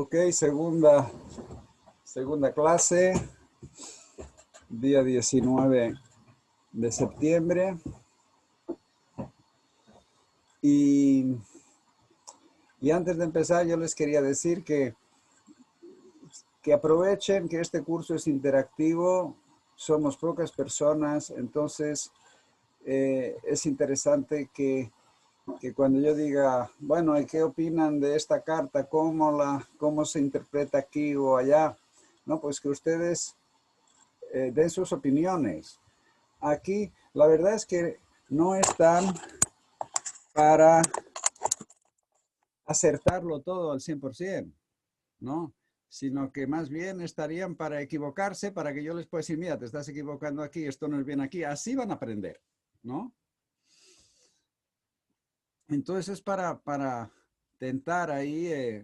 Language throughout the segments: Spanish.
Ok, segunda clase, día 19 de septiembre. Y antes de empezar, yo les quería decir que aprovechen que este curso es interactivo, somos pocas personas, entonces es interesante que cuando yo diga, bueno, ¿y qué opinan de esta carta? ¿Cómo se interpreta aquí o allá? No, pues que ustedes den sus opiniones. Aquí, la verdad es que no están para acertarlo todo al 100%, ¿no? Sino que más bien estarían para equivocarse, para que yo les pueda decir, mira, te estás equivocando aquí, esto no es bien aquí. Así van a aprender, ¿no? Entonces es para tentar ahí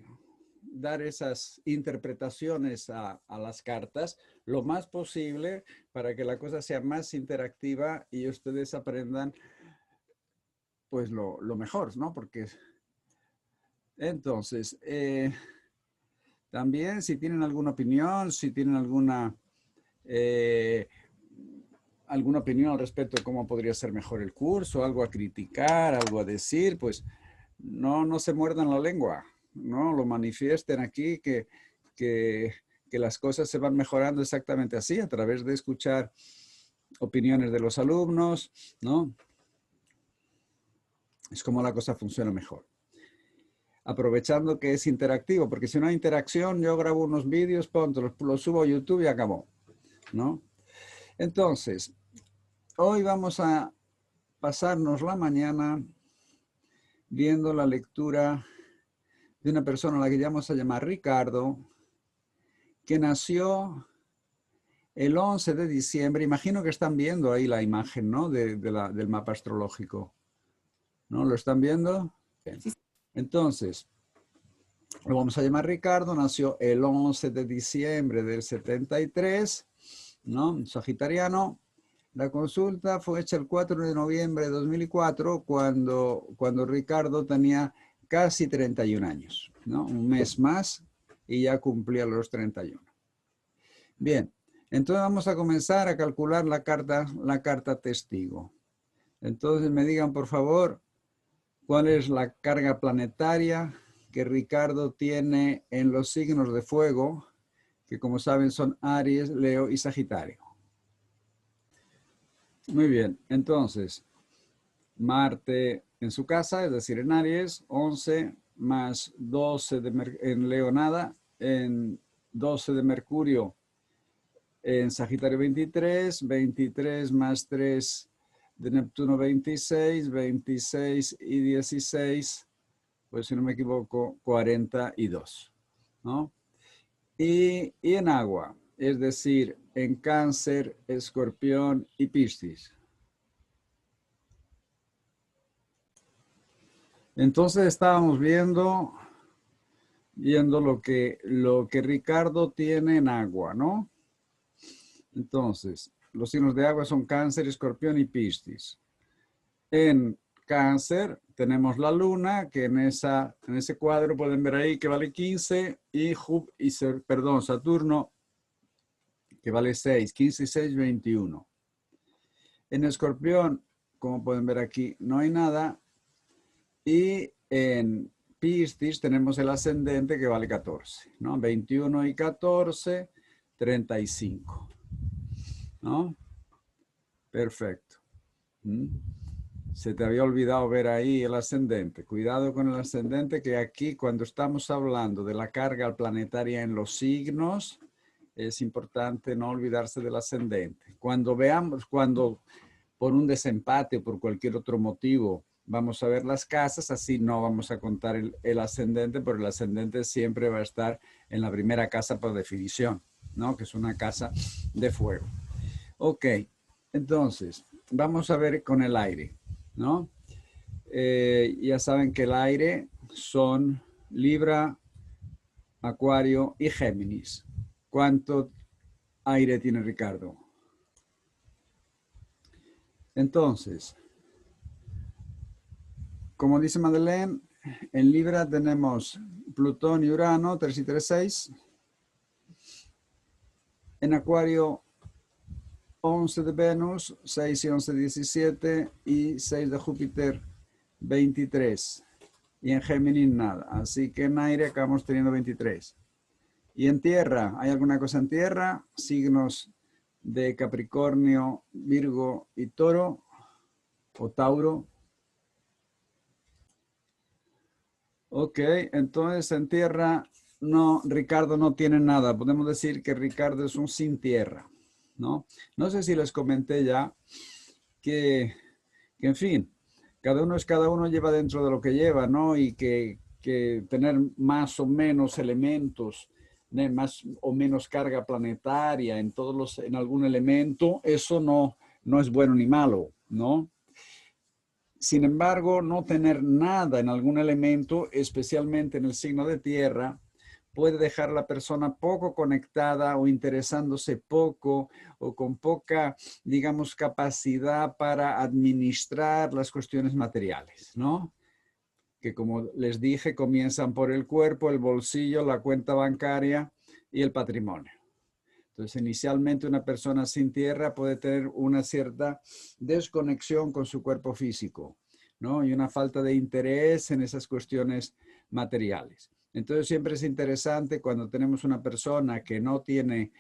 dar esas interpretaciones a las cartas lo más posible para que la cosa sea más interactiva y ustedes aprendan pues lo mejor, ¿no? Porque entonces, también si tienen alguna opinión, si tienen alguna opinión al respecto de cómo podría ser mejor el curso, algo a criticar, algo a decir, pues no se muerdan la lengua, ¿no? Lo manifiesten aquí, que las cosas se van mejorando exactamente así, a través de escuchar opiniones de los alumnos, ¿no? Es como la cosa funciona mejor. Aprovechando que es interactivo, porque si no hay interacción, yo grabo unos vídeos, los subo a YouTube y acabó, ¿no? Entonces, hoy vamos a pasarnos la mañana viendo la lectura de una persona a la que vamos a llamar Ricardo, que nació el 11 de diciembre. Imagino que están viendo ahí la imagen, ¿no? Del mapa astrológico, ¿no? ¿Lo están viendo? Bien. Entonces, lo vamos a llamar Ricardo, nació el 11 de diciembre del 73, ¿no? Sagitariano. La consulta fue hecha el 4 de noviembre de 2004, cuando Ricardo tenía casi 31 años, ¿no? Un mes más y ya cumplía los 31. Bien, entonces vamos a comenzar a calcular la carta testigo. Entonces me digan, por favor, cuál es la carga planetaria que Ricardo tiene en los signos de fuego, que como saben son Aries, Leo y Sagitario. Muy bien, entonces, Marte en su casa, es decir, en Aries, 11 más 12 en Leo nada, en 12 de Mercurio en Sagitario 23, 23 más 3 de Neptuno 26, 26 y 16, pues si no me equivoco, 42, ¿no? Y en agua, es decir, en Cáncer, Escorpión y Piscis. Entonces estábamos viendo lo que Ricardo tiene en agua, ¿no? Entonces, los signos de agua son Cáncer, Escorpión y Piscis. En Cáncer tenemos la Luna, que en ese cuadro pueden ver ahí que vale 15, y Saturno, que vale 6, 15 y 6, 21. En Escorpión, como pueden ver aquí, no hay nada. Y en Piscis tenemos el ascendente que vale 14, ¿no? 21 y 14, 35, ¿no? Perfecto. Se te había olvidado ver ahí el ascendente. Cuidado con el ascendente, que aquí cuando estamos hablando de la carga planetaria en los signos, es importante no olvidarse del ascendente. Cuando por un desempate o por cualquier otro motivo vamos a ver las casas, así no vamos a contar el ascendente, pero el ascendente siempre va a estar en la primera casa por definición, ¿no? Que es una casa de fuego. Ok, entonces, vamos a ver con el aire, ¿no? Ya saben que el aire son Libra, Acuario y Géminis. ¿Cuánto aire tiene Ricardo? Entonces, como dice Madeleine, en Libra tenemos Plutón y Urano, 3 y 3, 6. En Acuario, 11 de Venus, 6 y 11, 17. Y 6 de Júpiter, 23. Y en Géminis nada. Así que en aire acabamos teniendo 23. Y en tierra, ¿hay alguna cosa en tierra? Signos de Capricornio, Virgo y Toro o Tauro. Ok, entonces en tierra, no, Ricardo no tiene nada. Podemos decir que Ricardo es un sin tierra, ¿no? No sé si les comenté ya que en fin, cada uno lleva dentro de lo que lleva, ¿no? Y que tener más o menos elementos, más o menos carga planetaria en algún elemento, eso no es bueno ni malo, ¿no? Sin embargo, no tener nada en algún elemento, especialmente en el signo de tierra, puede dejar a la persona poco conectada o interesándose poco o con poca, digamos, capacidad para administrar las cuestiones materiales, ¿no? Que como les dije, comienzan por el cuerpo, el bolsillo, la cuenta bancaria y el patrimonio. Entonces, inicialmente una persona sin tierra puede tener una cierta desconexión con su cuerpo físico, ¿no? Y una falta de interés en esas cuestiones materiales. Entonces, siempre es interesante cuando tenemos una persona que no tiene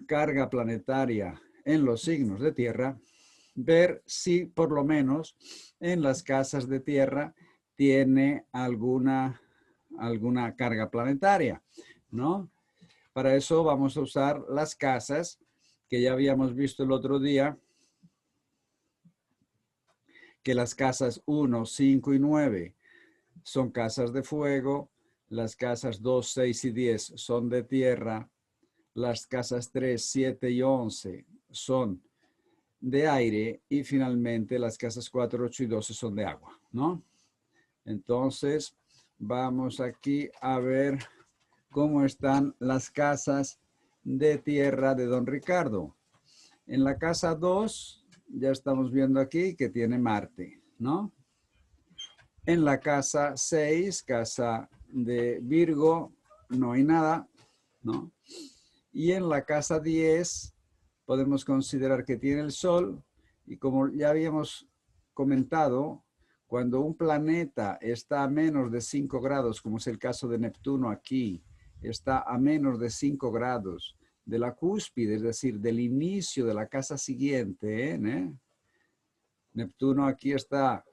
carga planetaria en los signos de tierra, ver si por lo menos en las casas de tierra tiene alguna carga planetaria, ¿no? Para eso vamos a usar las casas que ya habíamos visto el otro día, que las casas 1, 5 y 9 son casas de fuego, las casas 2, 6 y 10 son de tierra, las casas 3, 7 y 11 son de aire y finalmente las casas 4, 8 y 12 son de agua, ¿no? Entonces, vamos aquí a ver cómo están las casas de tierra de don Ricardo. En la casa 2, ya estamos viendo aquí que tiene Marte, ¿no? En la casa 6, casa de Virgo, no hay nada, ¿no? Y en la casa 10 podemos considerar que tiene el Sol y como ya habíamos comentado, cuando un planeta está a menos de 5 grados, como es el caso de Neptuno aquí, está a menos de 5 grados de la cúspide, es decir, del inicio de la casa siguiente, ¿eh? Neptuno aquí está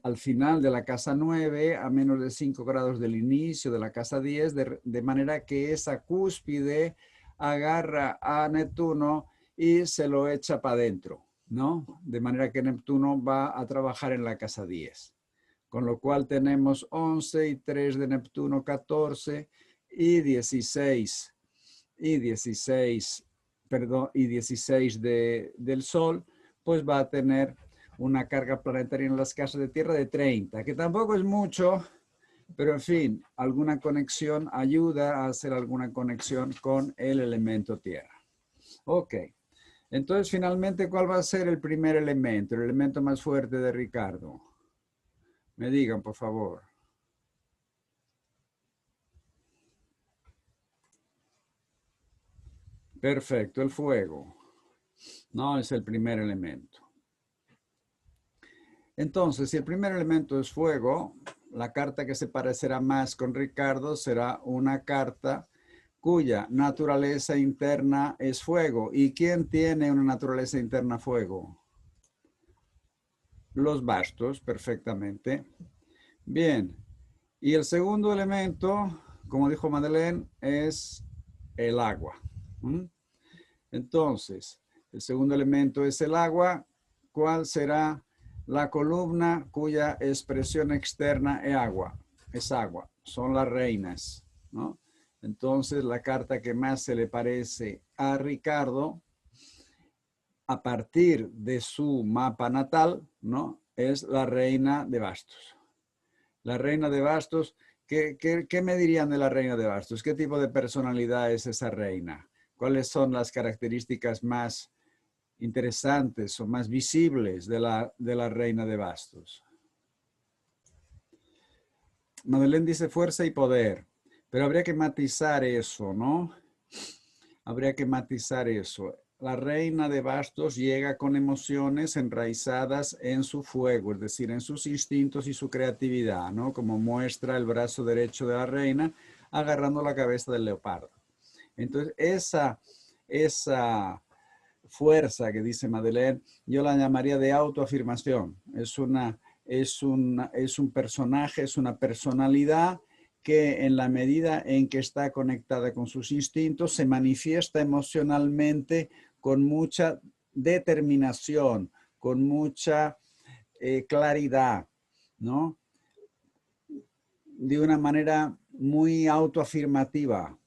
al final de la casa 9, a menos de 5 grados del inicio de la casa 10, de manera que esa cúspide agarra a Neptuno y se lo echa para adentro, ¿no? De manera que Neptuno va a trabajar en la casa 10. Con lo cual tenemos 11 y 3 de Neptuno, 14 y 16 y 16, perdón, y 16 del Sol, pues va a tener una carga planetaria en las casas de tierra de 30, que tampoco es mucho, pero en fin, alguna conexión ayuda a hacer alguna conexión con el elemento tierra. Ok, entonces finalmente, ¿cuál va a ser el primer elemento, el elemento más fuerte de Ricardo? Me digan, por favor. Perfecto, el fuego. No, es el primer elemento. Entonces, si el primer elemento es fuego, la carta que se parecerá más con Ricardo será una carta cuya naturaleza interna es fuego. ¿Y quién tiene una naturaleza interna fuego? Los bastos, perfectamente. Bien. Y el segundo elemento, como dijo Madeleine, es el agua. Entonces, el segundo elemento es el agua. ¿Cuál será la columna cuya expresión externa es agua? Es agua. Son las reinas, ¿no? Entonces, la carta que más se le parece a Ricardo, a partir de su mapa natal, ¿no? Es la reina de bastos. La reina de bastos, ¿qué me dirían de la reina de bastos? ¿Qué tipo de personalidad es esa reina? ¿Cuáles son las características más interesantes o más visibles de la reina de bastos? Madeleine dice fuerza y poder, pero habría que matizar eso, ¿no? Habría que matizar eso. La reina de bastos llega con emociones enraizadas en su fuego, es decir, en sus instintos y su creatividad, ¿no? Como muestra el brazo derecho de la reina agarrando la cabeza del leopardo. Entonces, esa fuerza que dice Madeleine, yo la llamaría de autoafirmación. Es un personaje, es una personalidad que en la medida en que está conectada con sus instintos se manifiesta emocionalmente con mucha determinación, con mucha claridad, ¿no? De una manera muy autoafirmativa,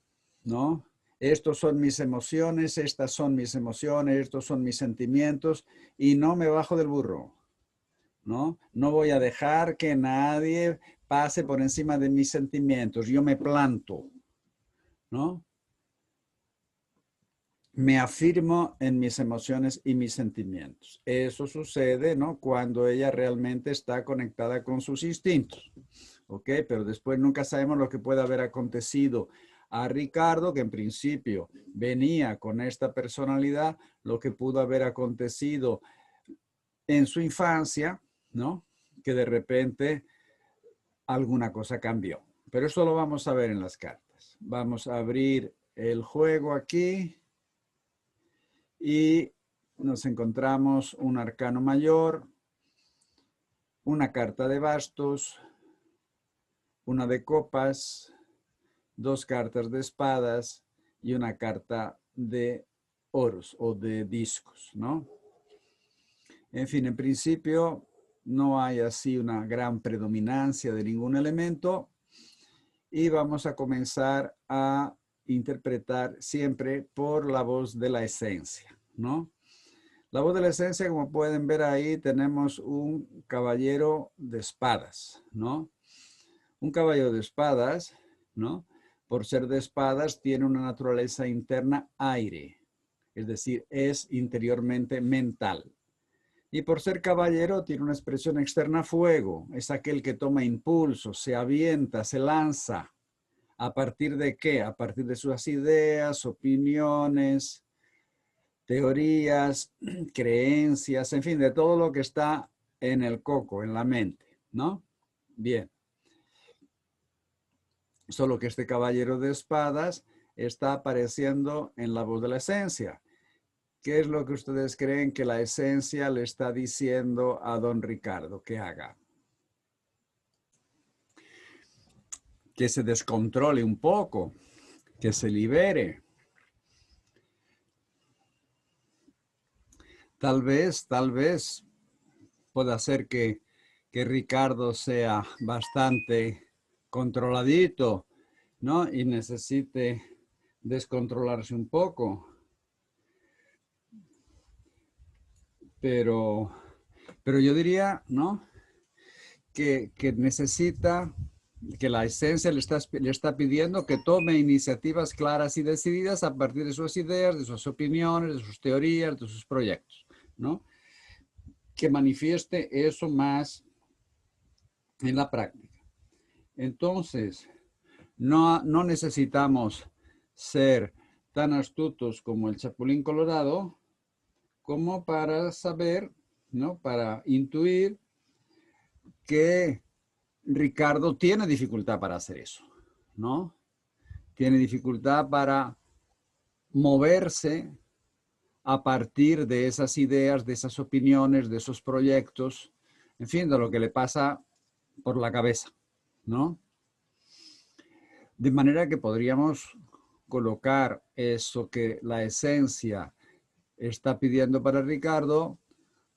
¿no? Estos son mis emociones, estas son mis emociones, estos son mis sentimientos y no me bajo del burro, ¿no? No voy a dejar que nadie pase por encima de mis sentimientos, yo me planto, ¿no? Me afirmo en mis emociones y mis sentimientos. Eso sucede, ¿no? Cuando ella realmente está conectada con sus instintos, ¿ok? Pero después nunca sabemos lo que puede haber acontecido a Ricardo, que en principio venía con esta personalidad, lo que pudo haber acontecido en su infancia, ¿no? Que de repente alguna cosa cambió. Pero eso lo vamos a ver en las cartas. Vamos a abrir el juego aquí y nos encontramos un arcano mayor, una carta de bastos, una de copas, dos cartas de espadas y una carta de oros o de discos, ¿no? En fin, en principio no hay así una gran predominancia de ningún elemento y vamos a comenzar a interpretar siempre por la voz de la esencia, ¿no? La voz de la esencia, como pueden ver ahí, tenemos un caballero de espadas, ¿no? Un caballero de espadas, ¿no? Por ser de espadas, tiene una naturaleza interna aire, es decir, es interiormente mental. Y por ser caballero, tiene una expresión externa fuego, es aquel que toma impulso, se avienta, se lanza. ¿A partir de qué? A partir de sus ideas, opiniones, teorías, creencias, en fin, de todo lo que está en el coco, en la mente, ¿no? Bien. Solo que este caballero de espadas está apareciendo en la voz de la esencia. ¿Qué es lo que ustedes creen que la esencia le está diciendo a don Ricardo que haga? Que se descontrole un poco, que se libere. Tal vez pueda ser que Ricardo sea bastante controladito, ¿no? Y necesite descontrolarse un poco. Pero yo diría, ¿no? Que necesita, que la esencia le está pidiendo que tome iniciativas claras y decididas a partir de sus ideas, de sus opiniones, de sus teorías, de sus proyectos, ¿no? Que manifieste eso más en la práctica. Entonces, no necesitamos ser tan astutos como el Chapulín Colorado como para saber, ¿no? Para intuir que Ricardo tiene dificultad para hacer eso, ¿no? Tiene dificultad para moverse a partir de esas ideas, de esas opiniones, de esos proyectos, en fin, de lo que le pasa por la cabeza, ¿no? De manera que podríamos colocar eso que la esencia está pidiendo para Ricardo,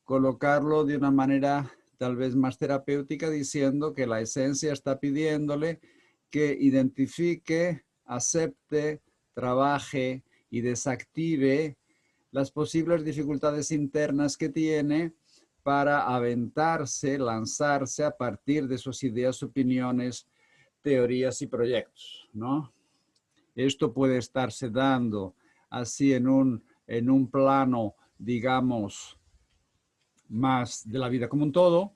colocarlo de una manera tal vez más terapéutica, diciendo que la esencia está pidiéndole que identifique, acepte, trabaje y desactive las posibles dificultades internas que tiene para aventarse, lanzarse a partir de sus ideas, opiniones, teorías y proyectos, ¿no? Esto puede estarse dando así en un plano, digamos, más de la vida como un todo,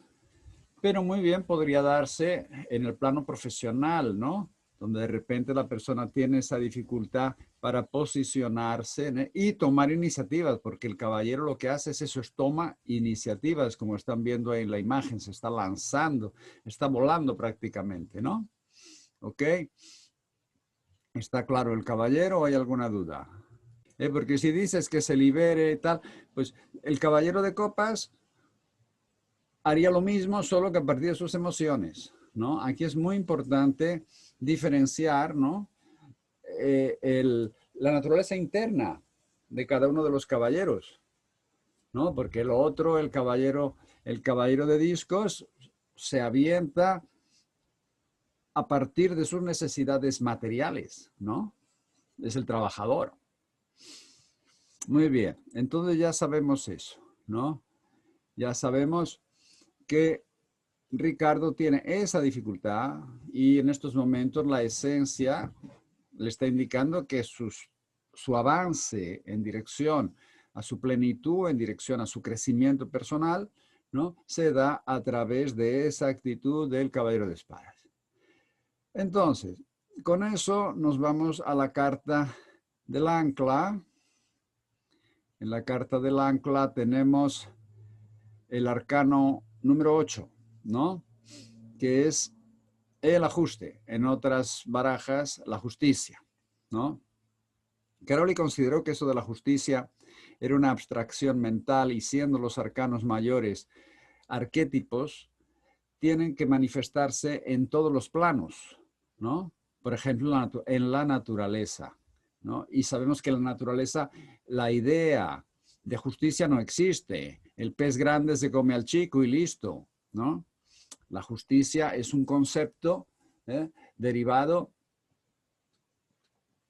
pero muy bien podría darse en el plano profesional, ¿no? Donde de repente la persona tiene esa dificultad para posicionarse y tomar iniciativas, porque el caballero lo que hace es eso, es toma iniciativas, como están viendo ahí en la imagen, se está lanzando, está volando prácticamente, ¿no? ¿Ok? ¿Está claro el caballero o hay alguna duda? Porque si dices que se libere y tal, pues el caballero de copas haría lo mismo, solo que a partir de sus emociones, ¿no? Aquí es muy importante diferenciar, ¿no? La naturaleza interna de cada uno de los caballeros, ¿no? Porque lo otro, el caballero de discos se avienta a partir de sus necesidades materiales, ¿no? Es el trabajador. Muy bien, entonces ya sabemos eso, ¿no? Ya sabemos que Ricardo tiene esa dificultad y en estos momentos la esencia le está indicando que su avance en dirección a su plenitud, en dirección a su crecimiento personal, ¿no? Se da a través de esa actitud del caballero de espadas. Entonces, con eso nos vamos a la carta del ancla. En la carta del ancla tenemos el arcano número 8, ¿no? Que es el ajuste. En otras barajas, la justicia, ¿no? Crowley consideró que eso de la justicia era una abstracción mental y siendo los arcanos mayores arquetipos, tienen que manifestarse en todos los planos, ¿no? Por ejemplo, en la naturaleza, ¿no? Y sabemos que en la naturaleza la idea de justicia no existe. El pez grande se come al chico y listo, ¿no? La justicia es un concepto derivado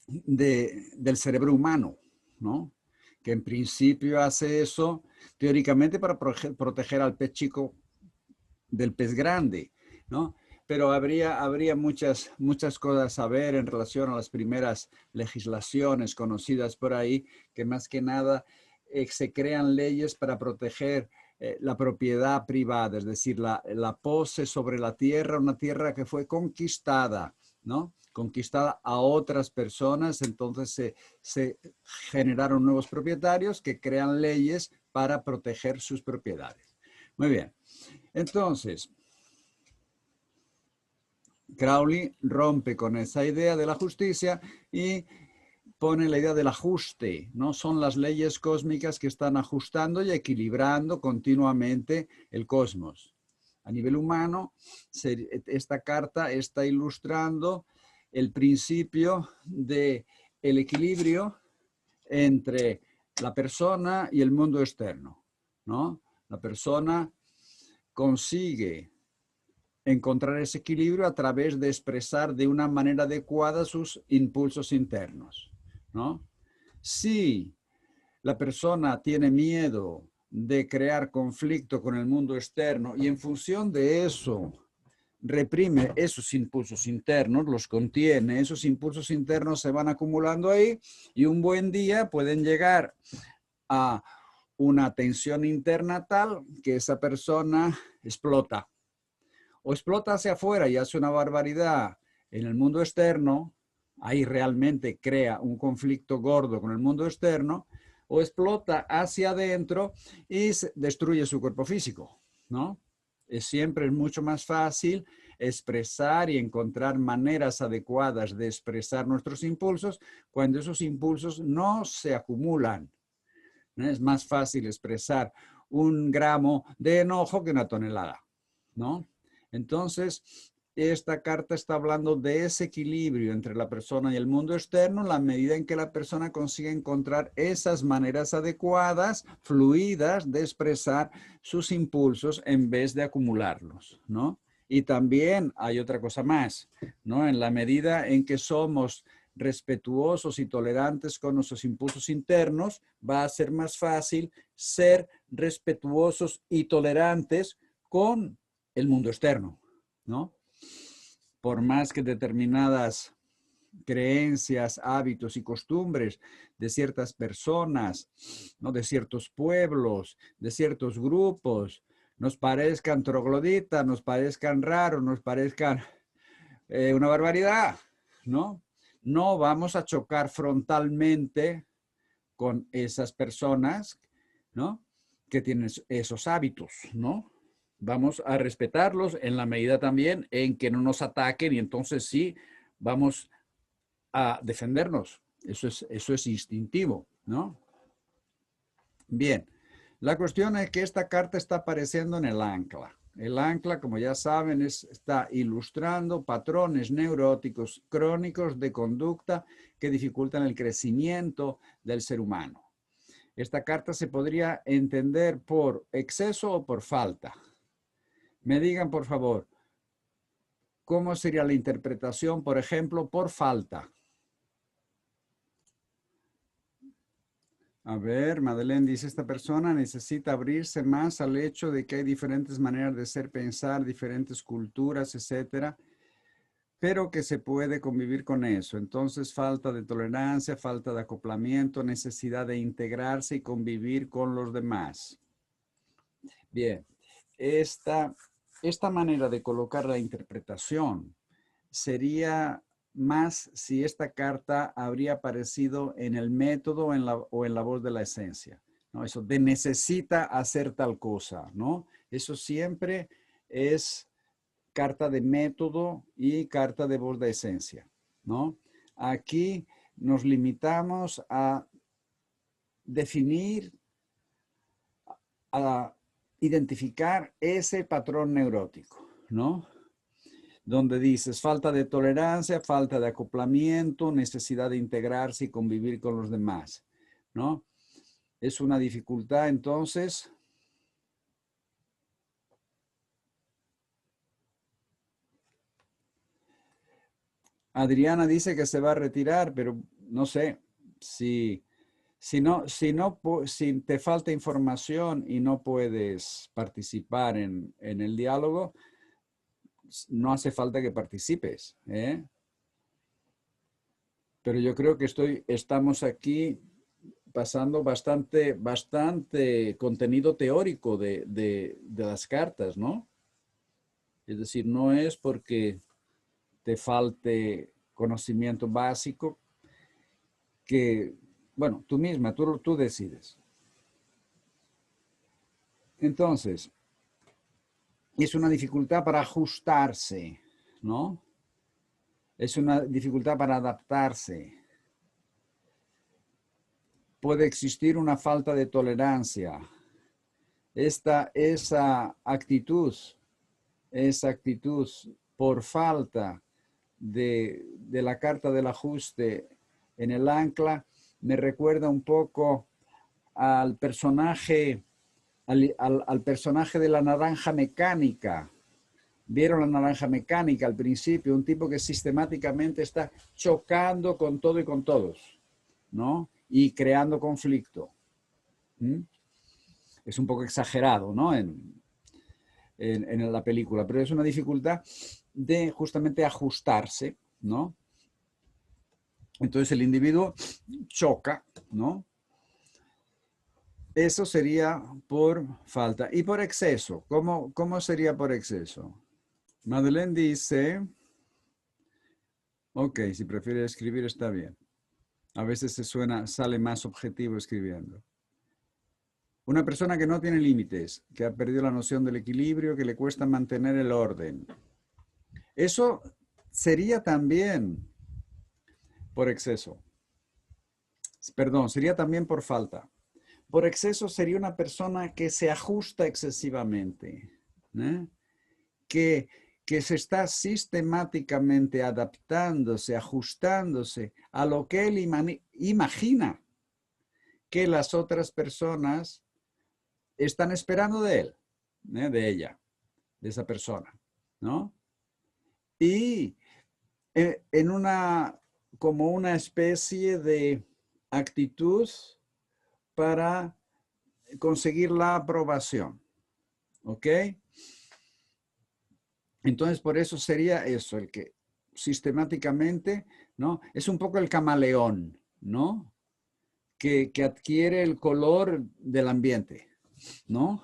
del cerebro humano, ¿no? Que en principio hace eso teóricamente para proteger al pez chico del pez grande, ¿no? Pero habría muchas cosas a ver en relación a las primeras legislaciones conocidas por ahí, que más que nada se crean leyes para proteger la propiedad privada, es decir, la pose sobre la tierra, una tierra que fue conquistada, ¿no? Conquistada a otras personas, entonces se generaron nuevos propietarios que crean leyes para proteger sus propiedades. Muy bien. Entonces, Crowley rompe con esa idea de la justicia y pone la idea del ajuste, ¿no? Son las leyes cósmicas que están ajustando y equilibrando continuamente el cosmos. A nivel humano, esta carta está ilustrando el principio del equilibrio entre la persona y el mundo externo, ¿no? La persona consigue encontrar ese equilibrio a través de expresar de una manera adecuada sus impulsos internos, ¿no? Si la persona tiene miedo de crear conflicto con el mundo externo y en función de eso reprime esos impulsos internos, los contiene, esos impulsos internos se van acumulando ahí y un buen día pueden llegar a una tensión interna tal que esa persona explota o explota hacia afuera y hace una barbaridad en el mundo externo, ahí realmente crea un conflicto gordo con el mundo externo, o explota hacia adentro y destruye su cuerpo físico, ¿no? Siempre es mucho más fácil expresar y encontrar maneras adecuadas de expresar nuestros impulsos cuando esos impulsos no se acumulan. ¿No? Es más fácil expresar 1 gramo de enojo que 1 tonelada, ¿no? Entonces, esta carta está hablando de ese equilibrio entre la persona y el mundo externo, en la medida en que la persona consigue encontrar esas maneras adecuadas, fluidas, de expresar sus impulsos en vez de acumularlos, ¿no? Y también hay otra cosa más, ¿no? En la medida en que somos respetuosos y tolerantes con nuestros impulsos internos, va a ser más fácil ser respetuosos y tolerantes con el mundo externo, ¿no? Por más que determinadas creencias, hábitos y costumbres de ciertas personas, ¿no? De ciertos pueblos, de ciertos grupos, nos parezcan trogloditas, nos parezcan raros, nos parezcan una barbaridad, ¿no? No vamos a chocar frontalmente con esas personas, ¿no? Que tienen esos hábitos, ¿no? Vamos a respetarlos en la medida también en que no nos ataquen y entonces sí vamos a defendernos. Eso es instintivo, ¿no? Bien, la cuestión es que esta carta está apareciendo en el ancla. El ancla, como ya saben, está ilustrando patrones neuróticos crónicos de conducta que dificultan el crecimiento del ser humano. Esta carta se podría entender por exceso o por falta. Me digan, por favor, ¿cómo sería la interpretación, por ejemplo, por falta? A ver, Madeleine dice, esta persona necesita abrirse más al hecho de que hay diferentes maneras de ser, pensar, diferentes culturas, etcétera, pero que se puede convivir con eso. Entonces, falta de tolerancia, falta de acoplamiento, necesidad de integrarse y convivir con los demás. Bien, esta manera de colocar la interpretación sería más si esta carta habría aparecido en el método o en la voz de la esencia, ¿no? Eso de necesita hacer tal cosa, ¿no? Eso siempre es carta de método y carta de voz de esencia, ¿no? Aquí nos limitamos a definir, a identificar ese patrón neurótico, ¿no? Donde dices falta de tolerancia, falta de acoplamiento, necesidad de integrarse y convivir con los demás, ¿no? Es una dificultad, entonces. Adriana dice que se va a retirar, pero no sé si si te falta información y no puedes participar en el diálogo, no hace falta que participes, ¿eh? Pero yo creo que estamos aquí pasando bastante contenido teórico de las cartas, ¿no? Es decir, no es porque te falte conocimiento básico que, bueno, tú misma, tú decides. Entonces, es una dificultad para ajustarse, ¿no? Es una dificultad para adaptarse. Puede existir una falta de tolerancia. Esa actitud por falta de la carta del ajuste en el ancla me recuerda un poco al personaje, al personaje de la naranja mecánica. Vieron la naranja mecánica al principio, un tipo que sistemáticamente está chocando con todo y con todos, ¿no? Y creando conflicto. ¿Mm? Es un poco exagerado, ¿no? En la película, pero es una dificultad de justamente ajustarse, ¿no? Entonces el individuo choca, ¿no? Eso sería por falta. Y por exceso, ¿cómo sería por exceso? Madeleine dice, ok, si prefiere escribir está bien. A veces sale más objetivo escribiendo. Una persona que no tiene límites, que ha perdido la noción del equilibrio, que le cuesta mantener el orden. Eso sería también por exceso. Perdón, sería también por falta. Por exceso sería una persona que se ajusta excesivamente, ¿eh? que se está sistemáticamente adaptándose, ajustándose a lo que él imagina que las otras personas están esperando de él, de ella, de esa persona, ¿no? Y como una especie de actitud para conseguir la aprobación, ¿ok? Entonces, por eso sería eso, el que sistemáticamente, ¿no? Es un poco el camaleón, ¿no? Que adquiere el color del ambiente, ¿no?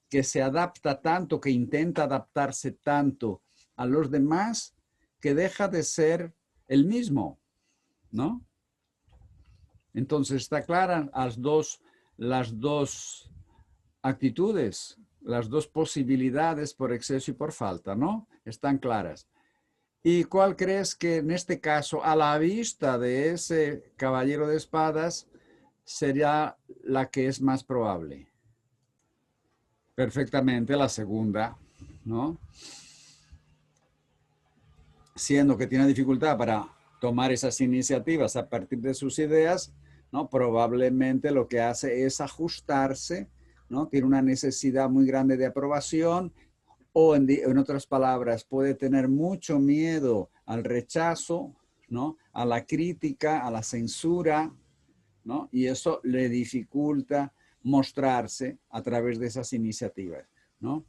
que se adapta tanto, que intenta adaptarse tanto a los demás, que deja de ser el mismo, ¿no? Entonces está clara las dos actitudes, las dos posibilidades por exceso y por falta, ¿no? Están claras. ¿Y cuál crees que en este caso, a la vista de ese caballero de espadas, sería la que es más probable? Perfectamente la segunda, ¿no? Siendo que tiene dificultad para tomar esas iniciativas a partir de sus ideas, ¿no? Probablemente lo que hace es ajustarse, ¿no? Tiene una necesidad muy grande de aprobación, o en otras palabras, puede tener mucho miedo al rechazo, ¿no? A la crítica, a la censura, ¿no? Y eso le dificulta mostrarse a través de esas iniciativas, ¿no?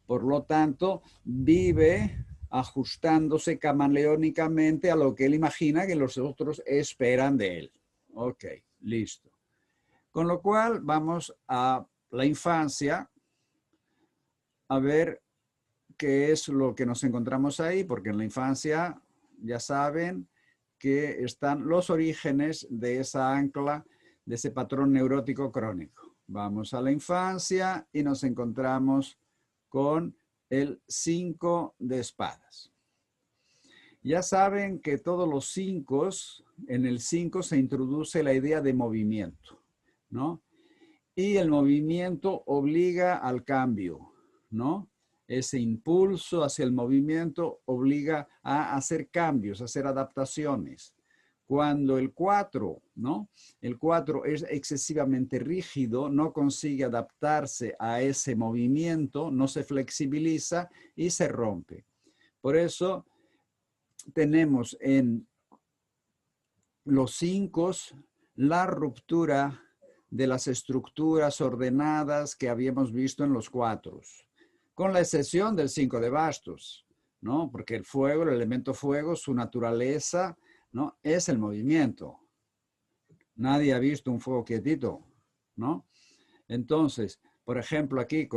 Por lo tanto, vive ajustándose camaleónicamente a lo que él imagina que los otros esperan de él. Ok, listo. Con lo cual, vamos a la infancia a ver qué es lo que nos encontramos ahí, porque en la infancia ya saben que están los orígenes de esa ancla, de ese patrón neurótico crónico. Vamos a la infancia y nos encontramos con el 5 de espadas. Ya saben que todos los 5, en el 5 se introduce la idea de movimiento, ¿no? Y el movimiento obliga al cambio, ¿no? Ese impulso hacia el movimiento obliga a hacer cambios, a hacer adaptaciones. Cuando el 4, ¿no? El 4 es excesivamente rígido, no consigue adaptarse a ese movimiento, no se flexibiliza y se rompe. Por eso tenemos en los 5 la ruptura de las estructuras ordenadas que habíamos visto en los 4, con la excepción del 5 de bastos, ¿no? Porque el fuego, el elemento fuego, su naturaleza, ¿no? Es el movimiento. Nadie ha visto un fuego quietito, ¿no? Entonces, por ejemplo, aquí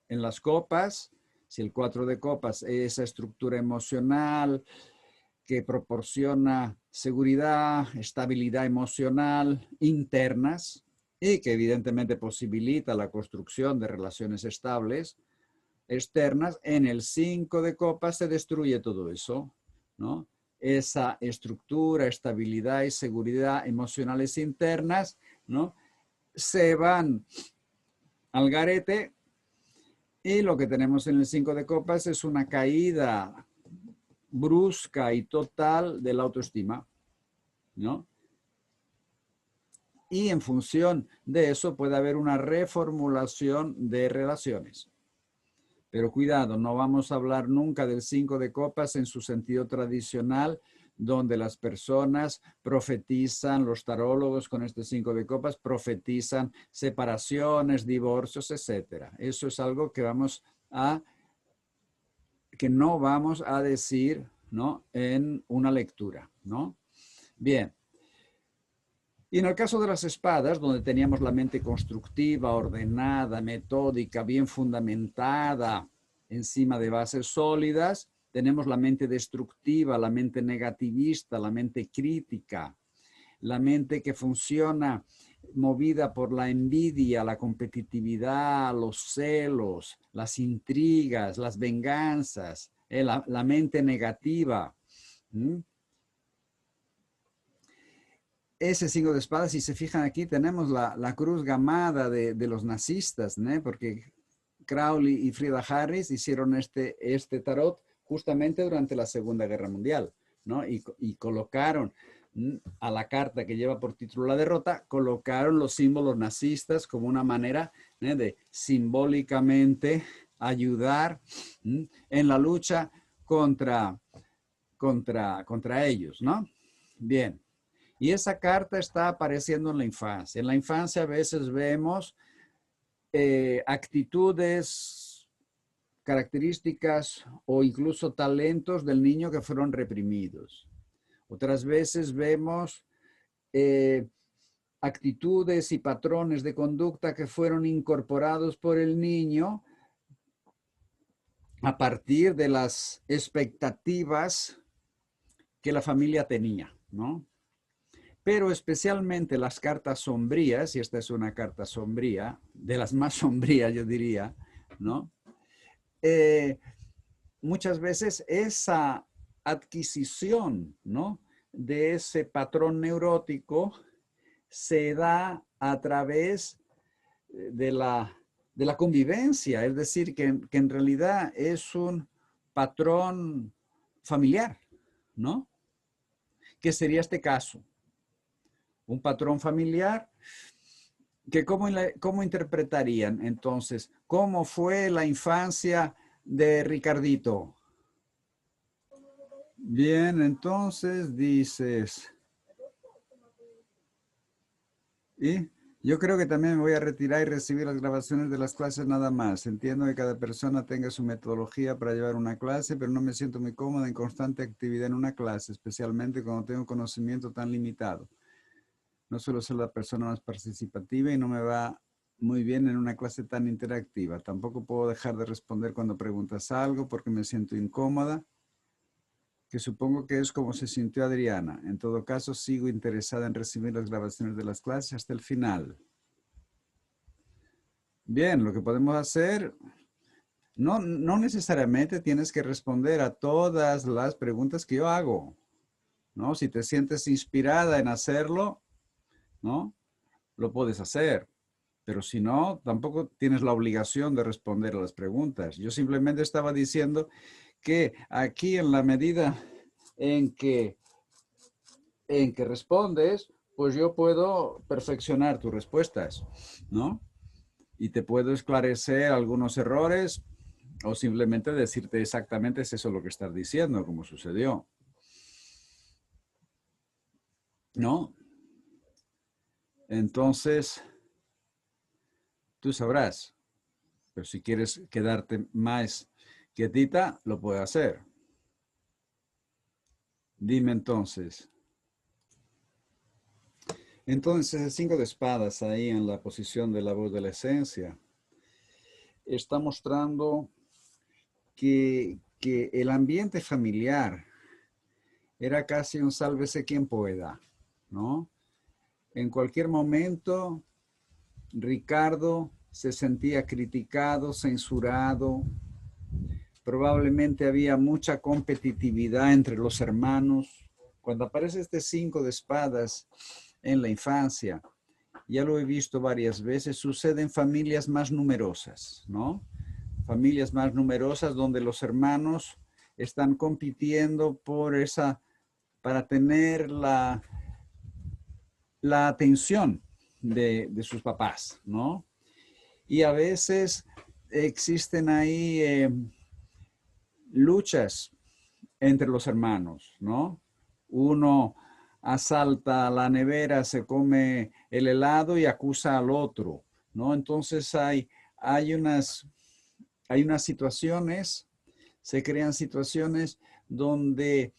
en las copas, si el 4 de copas es esa estructura emocional que proporciona seguridad, estabilidad emocional internas y que evidentemente posibilita la construcción de relaciones estables externas, en el 5 de copas se destruye todo eso, ¿no? Esa estructura, estabilidad y seguridad emocionales internas, ¿no? Se van al garete y lo que tenemos en el 5 de copas es una caída brusca y total de la autoestima, ¿no? Y en función de eso puede haber una reformulación de relaciones. Pero cuidado, no vamos a hablar nunca del 5 de copas en su sentido tradicional, donde las personas profetizan, los tarólogos con este 5 de copas profetizan separaciones, divorcios, etc. Eso es algo que no vamos a decir, ¿no? En una lectura, ¿no? Bien. Y en el caso de las espadas, donde teníamos la mente constructiva, ordenada, metódica, bien fundamentada, encima de bases sólidas, tenemos la mente destructiva, la mente negativista, la mente crítica, la mente que funciona movida por la envidia, la competitividad, los celos, las intrigas, las venganzas, la mente negativa. Ese 5 de espadas, si se fijan aquí, tenemos la cruz gamada de los nazistas, ¿no? Porque Crowley y Frieda Harris hicieron este tarot justamente durante la Segunda Guerra Mundial, ¿no? Y colocaron a la carta que lleva por título La derrota, colocaron los símbolos nazistas como una manera, ¿no? De simbólicamente ayudar en la lucha contra ellos, ¿no? Bien. Y esa carta está apareciendo en la infancia. En la infancia a veces vemos actitudes, características o incluso talentos del niño que fueron reprimidos. Otras veces vemos actitudes y patrones de conducta que fueron incorporados por el niño a partir de las expectativas que la familia tenía, ¿no? Pero especialmente las cartas sombrías, y esta es una carta sombría, de las más sombrías yo diría, ¿no? Muchas veces esa adquisición, ¿no?, de ese patrón neurótico se da a través de la convivencia, es decir, que en realidad es un patrón familiar, ¿no? ¿Qué sería este caso? Un patrón familiar que ¿cómo interpretarían entonces? ¿Cómo fue la infancia de Ricardito? Bien, entonces dices, y yo creo que también me voy a retirar y recibir las grabaciones de las clases nada más. Entiendo que cada persona tenga su metodología para llevar una clase, pero no me siento muy cómoda en constante actividad en una clase, especialmente cuando tengo conocimiento tan limitado. No suelo ser la persona más participativa y no me va muy bien en una clase tan interactiva. Tampoco puedo dejar de responder cuando preguntas algo porque me siento incómoda, que supongo que es como se sintió Adriana. En todo caso, sigo interesada en recibir las grabaciones de las clases hasta el final. Bien, lo que podemos hacer, no necesariamente tienes que responder a todas las preguntas que yo hago, ¿no? Si te sientes inspirada en hacerlo, ¿no?, lo puedes hacer. Pero si no, tampoco tienes la obligación de responder a las preguntas. Yo simplemente estaba diciendo que aquí en la medida en que, respondes, pues yo puedo perfeccionar tus respuestas, ¿no? Y te puedo esclarecer algunos errores o simplemente decirte exactamente es eso lo que estás diciendo, como sucedió, ¿no? Entonces, tú sabrás. Pero si quieres quedarte más quietita, lo puedes hacer. Dime entonces. Entonces, el 5 de espadas ahí en la posición de la voz de la esencia está mostrando que el ambiente familiar era casi un sálvese quien pueda, ¿no? En cualquier momento, Ricardo se sentía criticado, censurado. Probablemente había mucha competitividad entre los hermanos. Cuando aparece este 5 de espadas en la infancia, ya lo he visto varias veces, sucede en familias más numerosas, ¿no? Familias más numerosas donde los hermanos están compitiendo para tener la atención de sus papás, ¿no? Y a veces existen ahí luchas entre los hermanos, ¿no? Uno asalta la nevera, se come el helado y acusa al otro, ¿no? Entonces hay unas situaciones, se crean situaciones donde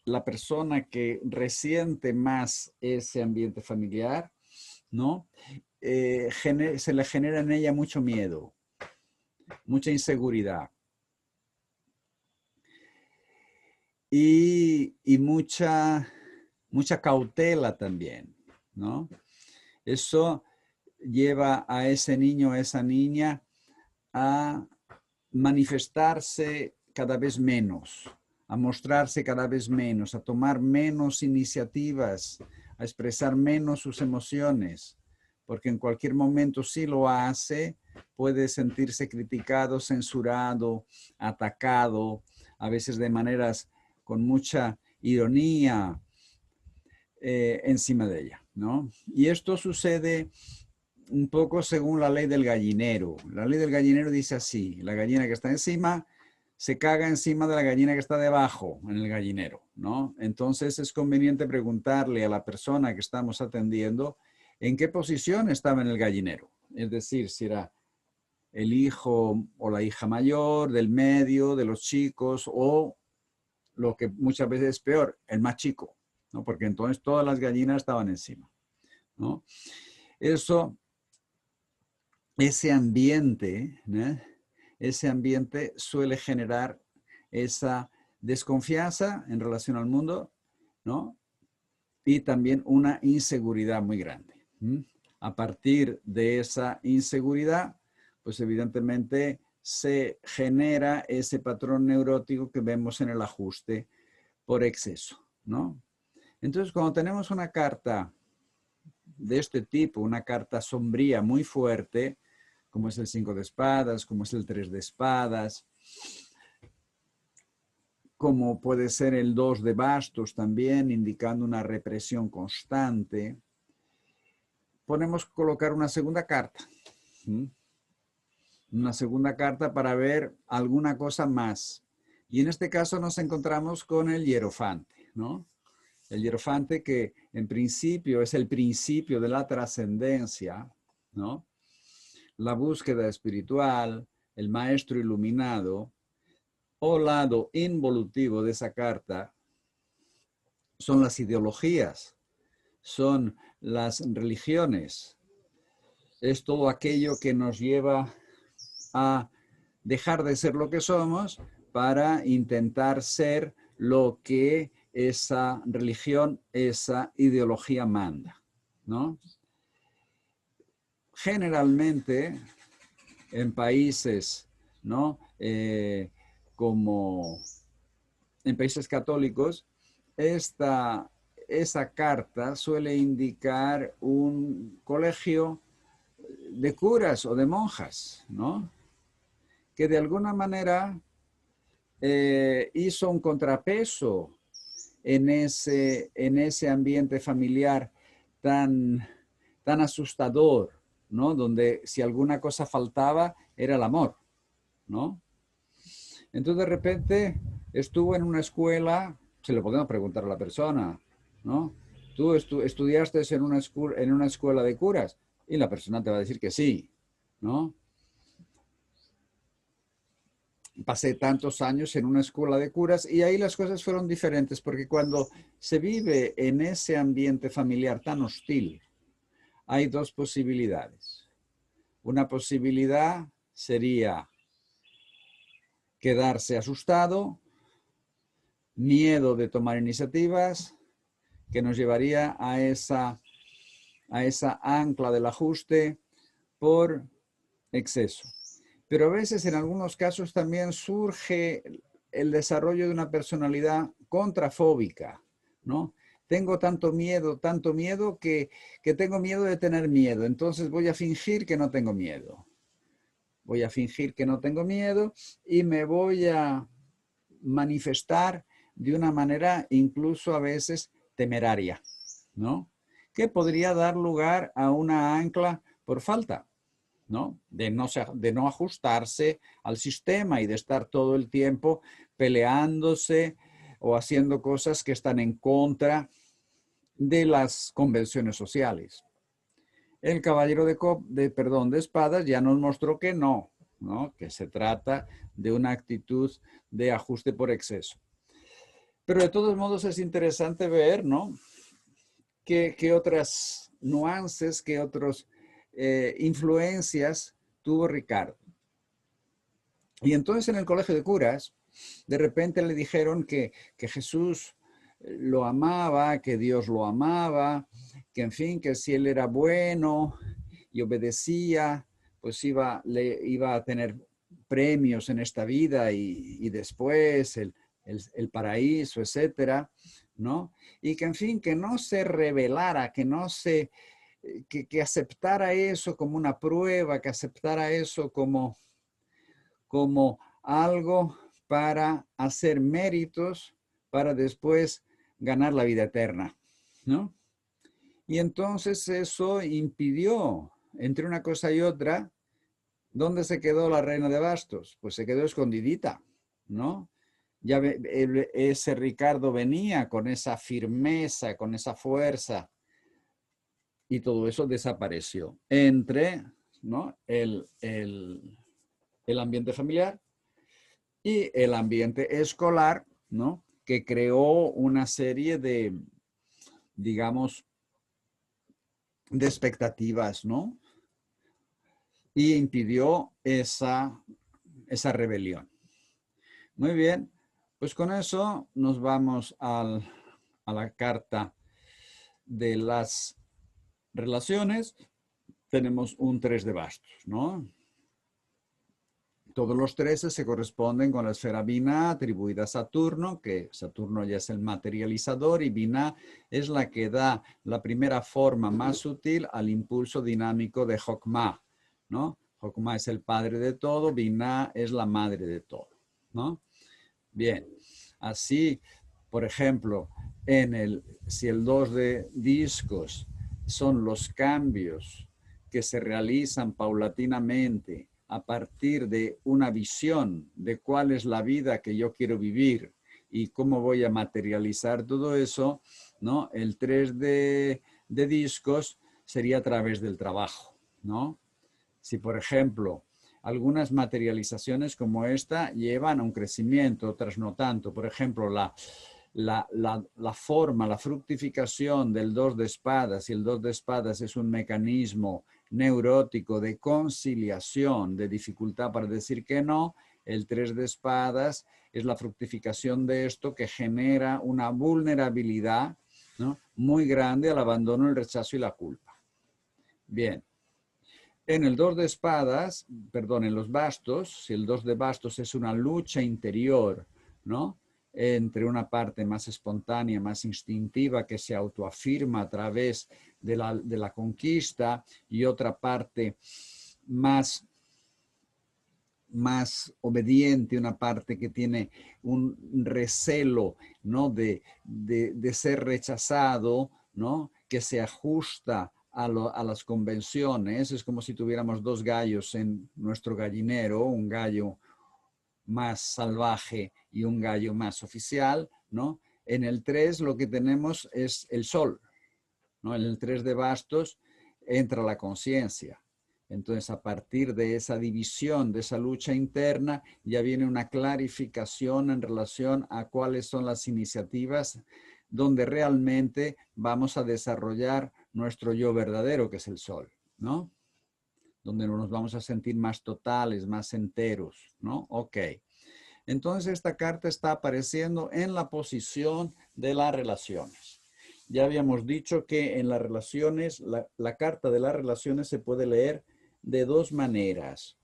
la persona que resiente más ese ambiente familiar, ¿no? Se le genera en ella mucho miedo, mucha inseguridad y mucha cautela también, ¿no? Eso lleva a ese niño, a esa niña, a manifestarse cada vez menos, a mostrarse cada vez menos, a tomar menos iniciativas, a expresar menos sus emociones, porque en cualquier momento si lo hace, puede sentirse criticado, censurado, atacado, a veces de maneras con mucha ironía encima de ella, ¿no? Y esto sucede un poco según la ley del gallinero. La ley del gallinero dice así: la gallina que está encima se caga encima de la gallina que está debajo en el gallinero, ¿no? Entonces es conveniente preguntarle a la persona que estamos atendiendo en qué posición estaba en el gallinero. Es decir, si era el hijo o la hija mayor, del medio, de los chicos, o lo que muchas veces es peor, el más chico, ¿no? Porque entonces todas las gallinas estaban encima, ¿no? Ese ambiente, ¿no? Ese ambiente suele generar esa desconfianza en relación al mundo, ¿no? Y también una inseguridad muy grande. A partir de esa inseguridad, pues evidentemente se genera ese patrón neurótico que vemos en el ajuste por exceso, ¿no? Entonces, cuando tenemos una carta de este tipo, una carta sombría muy fuerte, como es el 5 de espadas, como es el 3 de espadas, como puede ser el 2 de bastos también, indicando una represión constante, podemos colocar una segunda carta. Una segunda carta para ver alguna cosa más. Y en este caso nos encontramos con el hierofante, ¿no? El hierofante que en principio es el principio de la trascendencia, ¿no? La búsqueda espiritual, el maestro iluminado, o lado involutivo de esa carta son las ideologías, son las religiones, es todo aquello que nos lleva a dejar de ser lo que somos para intentar ser lo que esa religión, esa ideología manda, ¿no? Generalmente en países, ¿no? Como en países católicos, esa carta suele indicar un colegio de curas o de monjas, ¿no? Que de alguna manera hizo un contrapeso en ese ambiente familiar tan asustador, ¿no? Donde si alguna cosa faltaba era el amor, ¿no? Entonces de repente estuvo en una escuela, se le podemos preguntar a la persona, ¿no? ¿Tú estudiaste en una escuela de curas? Y la persona te va a decir que sí, ¿no? Pasé tantos años en una escuela de curas y ahí las cosas fueron diferentes porque cuando se vive en ese ambiente familiar tan hostil, hay dos posibilidades. Una posibilidad sería quedarse asustado, miedo de tomar iniciativas, que nos llevaría a esa ancla del ajuste por exceso. Pero a veces en algunos casos también surge el desarrollo de una personalidad contrafóbica, ¿no? Tengo tanto miedo que tengo miedo de tener miedo. Entonces voy a fingir que no tengo miedo. Voy a fingir que no tengo miedo y me voy a manifestar de una manera incluso a veces temeraria, ¿no? Que podría dar lugar a una ancla por falta, ¿no? De no ajustarse al sistema y de estar todo el tiempo peleándose o haciendo cosas que están en contra de las convenciones sociales. El caballero de espadas ya nos mostró que no, ¿no? Que se trata de una actitud de ajuste por exceso. Pero de todos modos es interesante ver, ¿no? ¿Qué otras nuances, qué otras influencias tuvo Ricardo? Y entonces en el colegio de curas, de repente le dijeron que Jesús lo amaba, que Dios lo amaba, que en fin, que si él era bueno y obedecía, pues iba a tener premios en esta vida y después el paraíso, etcétera, ¿no? Y que en fin, que no se rebelara, que aceptara eso como una prueba, que aceptara eso como algo para hacer méritos para después ganar la vida eterna, ¿no? Y entonces eso impidió, entre una cosa y otra, ¿dónde se quedó la reina de bastos? Pues se quedó escondidita, ¿no? Ya ese Ricardo venía con esa firmeza, con esa fuerza, y todo eso desapareció entre, ¿no? el ambiente familiar y el ambiente escolar, ¿no? Que creó una serie de digamos, de expectativas, ¿no? Y impidió esa rebelión. Muy bien, pues con eso nos vamos a la carta de las relaciones. Tenemos un 3 de bastos, ¿no? Todos los 13 se corresponden con la esfera Binah atribuida a Saturno, que Saturno ya es el materializador y Binah es la que da la primera forma más sutil al impulso dinámico de Jokmah, ¿no? Jokmah es el padre de todo, Binah es la madre de todo, ¿no? Bien, así, por ejemplo, si el 2 de discos son los cambios que se realizan paulatinamente a partir de una visión de cuál es la vida que yo quiero vivir y cómo voy a materializar todo eso, ¿no? El 3 de discos sería a través del trabajo, ¿no? Si, por ejemplo, algunas materializaciones como esta llevan a un crecimiento, otras no tanto. Por ejemplo, la forma, la fructificación del 2 de espadas, y el 2 de espadas es un mecanismo neurótico de conciliación, de dificultad para decir que no, el 3 de espadas es la fructificación de esto que genera una vulnerabilidad, ¿no?, muy grande al abandono, el rechazo y la culpa. Bien. En el 2 de espadas, perdón, en los bastos, si el 2 de bastos es una lucha interior, ¿no?, entre una parte más espontánea, más instintiva, que se autoafirma a través de la conquista, y otra parte más obediente, una parte que tiene un recelo, ¿no?, de ser rechazado, ¿no?, que se ajusta a las convenciones. Es como si tuviéramos dos gallos en nuestro gallinero, un gallo más salvaje y un gallo más oficial, ¿no? En el 3 lo que tenemos es el sol, ¿no? En el 3 de bastos entra la conciencia. Entonces, a partir de esa división, de esa lucha interna, ya viene una clarificación en relación a cuáles son las iniciativas donde realmente vamos a desarrollar nuestro yo verdadero, que es el sol, ¿no? Donde nos vamos a sentir más totales, más enteros, ¿no? Ok. Entonces, esta carta está apareciendo en la posición de las relaciones. Ya habíamos dicho que en las relaciones, la carta de las relaciones se puede leer de dos maneras.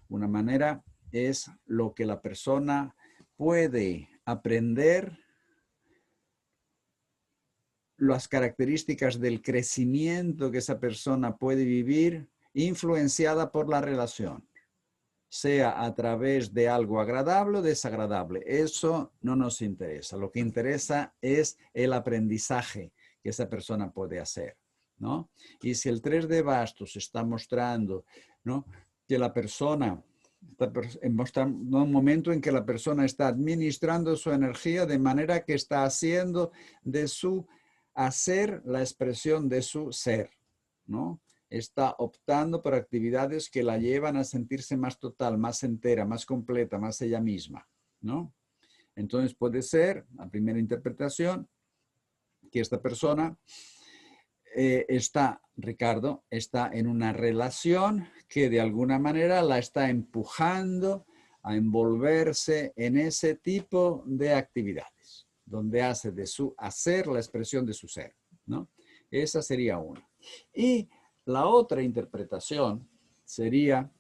Una manera es lo que la persona puede aprender, las características del crecimiento que esa persona puede vivir, influenciada por la relación, sea a través de algo agradable o desagradable. Eso no nos interesa. Lo que interesa es el aprendizaje que esa persona puede hacer, ¿no? Y si el 3 de bastos está mostrando, ¿no?, que la persona mostrando un momento en que la persona está administrando su energía de manera que está haciendo de su hacer la expresión de su ser, ¿no? Está optando por actividades que la llevan a sentirse más total, más entera, más completa, más ella misma, ¿no? Entonces puede ser, la primera interpretación, que esta persona Ricardo, está en una relación que de alguna manera la está empujando a envolverse en ese tipo de actividades, donde hace de su hacer la expresión de su ser, ¿no? Esa sería una. Y la otra interpretación sería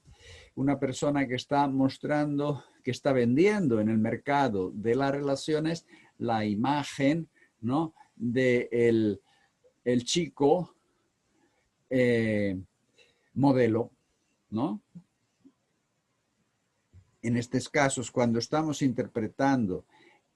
una persona que está mostrando, que está vendiendo en el mercado de las relaciones la imagen, ¿no?, de el chico modelo, ¿no? En estos casos, cuando estamos interpretando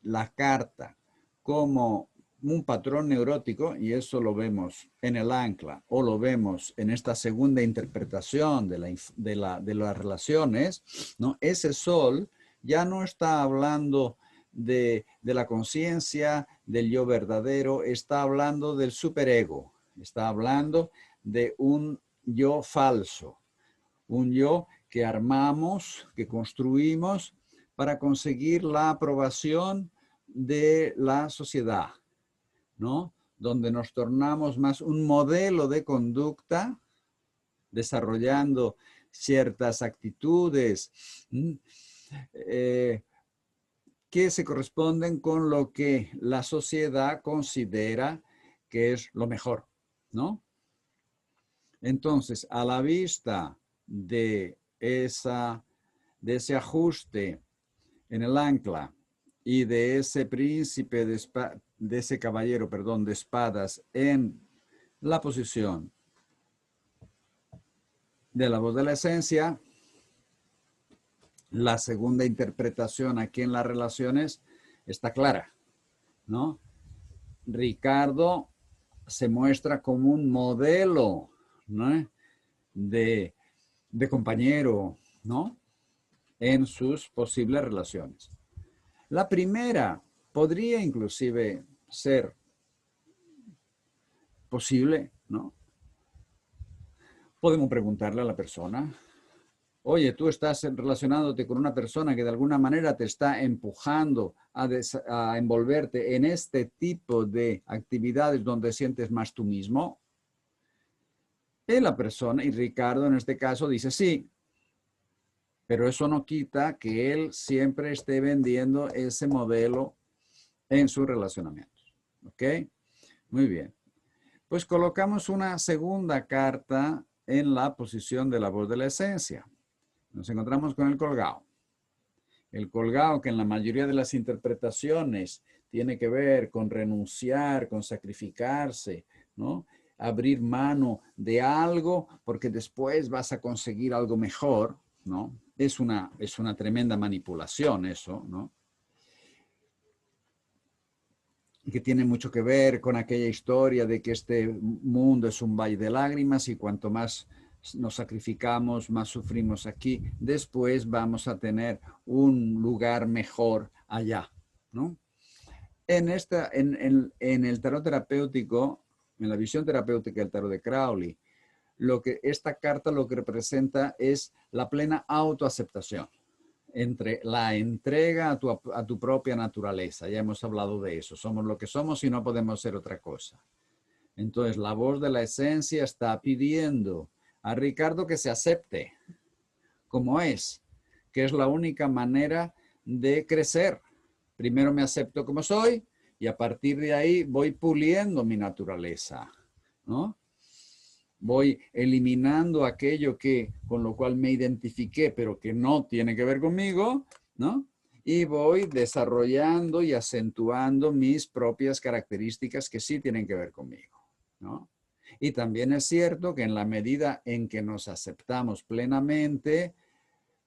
la carta como un patrón neurótico, y eso lo vemos en el ancla o lo vemos en esta segunda interpretación de las relaciones, ¿no?, ese sol ya no está hablando de la conciencia, del yo verdadero, está hablando del superego, está hablando de un yo falso, un yo que armamos, que construimos para conseguir la aprobación de la sociedad, ¿no?, donde nos tornamos más un modelo de conducta, desarrollando ciertas actitudes que se corresponden con lo que la sociedad considera que es lo mejor, ¿no? Entonces, a la vista de ese ajuste en el ancla y de ese príncipe de ese caballero, perdón, de espadas en la posición de la voz de la esencia, la segunda interpretación aquí en las relaciones está clara, ¿no? Ricardo se muestra como un modelo, ¿no? de compañero, ¿no? En sus posibles relaciones. La primera podría inclusive ser posible, ¿no? Podemos preguntarle a la persona, oye, tú estás relacionándote con una persona que de alguna manera te está empujando a envolverte en este tipo de actividades donde sientes más tú mismo. Y la persona, y Ricardo en este caso, dice sí, pero eso no quita que él siempre esté vendiendo ese modelo en sus relacionamientos. ¿Ok? Muy bien. Pues colocamos una segunda carta en la posición de la voz de la esencia. Nos encontramos con el colgado. El colgado, que en la mayoría de las interpretaciones tiene que ver con renunciar, con sacrificarse, ¿no? Abrir mano de algo porque después vas a conseguir algo mejor, ¿no? Es una tremenda manipulación eso, ¿no? Que tiene mucho que ver con aquella historia de que este mundo es un valle de lágrimas y cuanto más nos sacrificamos, más sufrimos aquí, después vamos a tener un lugar mejor allá, ¿no? En el tarot terapéutico, en la visión terapéutica del tarot de Crowley, esta carta lo que representa es la plena autoaceptación entre la entrega a tu propia naturaleza. Ya hemos hablado de eso. Somos lo que somos y no podemos ser otra cosa. Entonces, la voz de la esencia está pidiendo a Ricardo que se acepte como es, que es la única manera de crecer. Primero me acepto como soy y a partir de ahí voy puliendo mi naturaleza, ¿no? Voy eliminando aquello con lo cual me identifiqué, pero que no tiene que ver conmigo, ¿no? Y voy desarrollando y acentuando mis propias características que sí tienen que ver conmigo, ¿no? Y también es cierto que en la medida en que nos aceptamos plenamente,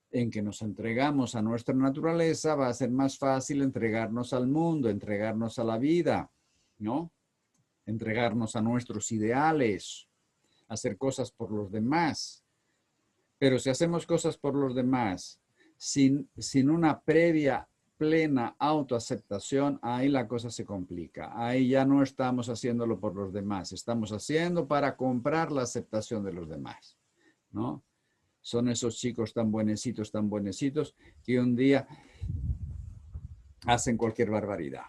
en que nos entregamos a nuestra naturaleza, va a ser más fácil entregarnos al mundo, entregarnos a la vida, ¿no? Entregarnos a nuestros ideales, hacer cosas por los demás. Pero si hacemos cosas por los demás sin una previa plena autoaceptación, ahí la cosa se complica. Ahí ya no estamos haciéndolo por los demás, estamos haciendo para comprar la aceptación de los demás, ¿no? Son esos chicos tan buenecitos, que un día hacen cualquier barbaridad.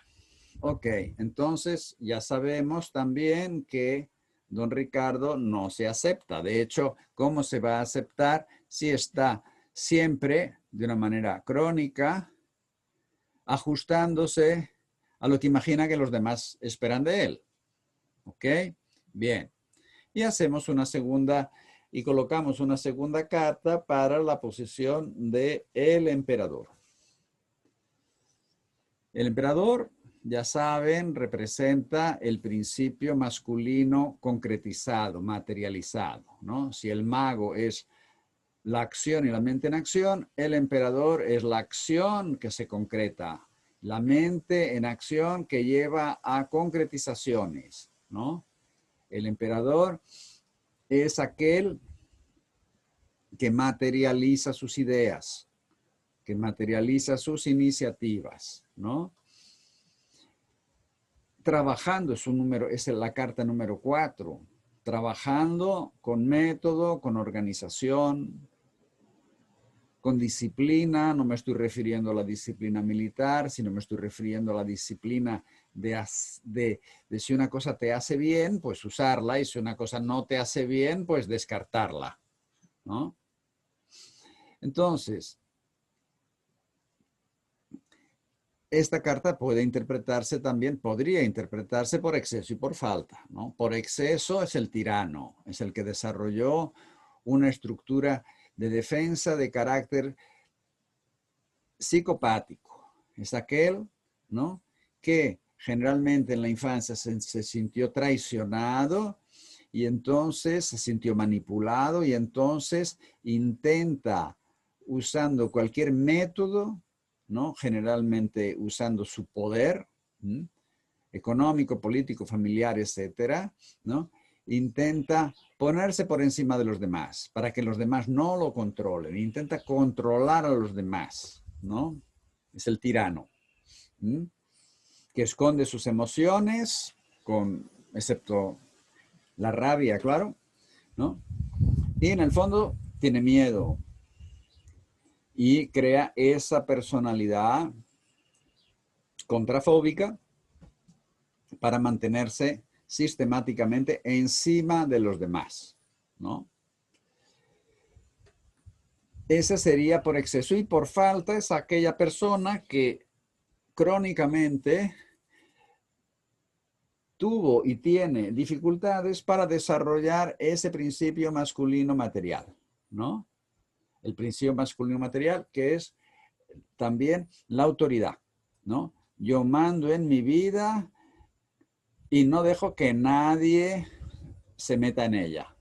Ok, entonces ya sabemos también que don Ricardo no se acepta. De hecho, ¿cómo se va a aceptar si está siempre de una manera crónica ajustándose a lo que imagina que los demás esperan de él? ¿Ok? Bien. Y hacemos una segunda y colocamos una segunda carta para la posición de el emperador. El emperador, ya saben, representa el principio masculino concretizado, materializado, ¿no? Si el mago es la acción y la mente en acción, el emperador es la acción que se concreta, la mente en acción que lleva a concretizaciones, ¿no? El emperador es aquel que materializa sus ideas, que materializa sus iniciativas, ¿no? Trabajando es la carta número 4, trabajando con método, con organización, con disciplina, no me estoy refiriendo a la disciplina militar, sino me estoy refiriendo a la disciplina de si una cosa te hace bien, pues usarla, y si una cosa no te hace bien, pues descartarla, ¿no? Entonces, esta carta puede interpretarse también, podría interpretarse por exceso y por falta, ¿no? Por exceso es el tirano, es el que desarrolló una estructura de defensa de carácter psicopático. Es aquel, ¿no?, que generalmente en la infancia se sintió traicionado y entonces se sintió manipulado y entonces intenta, usando cualquier método, ¿no?, generalmente usando su poder, ¿m?, económico, político, familiar, etcétera, ¿no?, intenta ponerse por encima de los demás para que los demás no lo controlen. Intenta controlar a los demás, ¿no? Es el tirano, ¿m?, que esconde sus emociones, excepto la rabia, claro, ¿no? Y en el fondo tiene miedo y crea esa personalidad contrafóbica para mantenerse sistemáticamente encima de los demás, ¿no? Esa sería por exceso, y por falta es aquella persona que crónicamente tuvo y tiene dificultades para desarrollar ese principio masculino material, ¿no? El principio masculino material, que es también la autoridad, ¿no? Yo mando en mi vida y no dejo que nadie se meta en ella,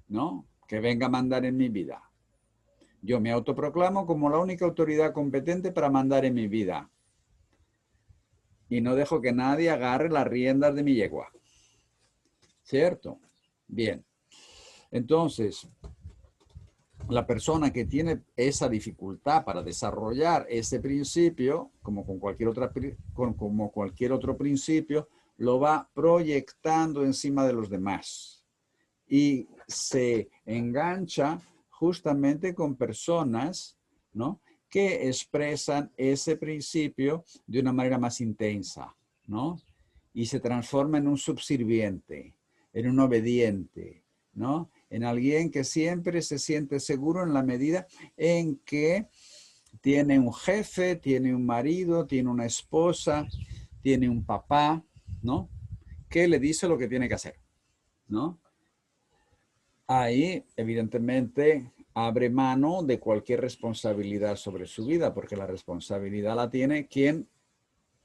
¿no? Que venga a mandar en mi vida. Yo me autoproclamo como la única autoridad competente para mandar en mi vida. Y no dejo que nadie agarre las riendas de mi yegua. ¿Cierto? Bien. Entonces, la persona que tiene esa dificultad para desarrollar ese principio, como cualquier otro principio, lo va proyectando encima de los demás. Y se engancha justamente con personas, ¿no?, que expresan ese principio de una manera más intensa, ¿no? Y se transforma en un subserviente, en un obediente, ¿no? En alguien que siempre se siente seguro en la medida en que tiene un jefe, tiene un marido, tiene una esposa, tiene un papá, ¿no?, que le dice lo que tiene que hacer, ¿no? Ahí, evidentemente, abre mano de cualquier responsabilidad sobre su vida, porque la responsabilidad la tiene quien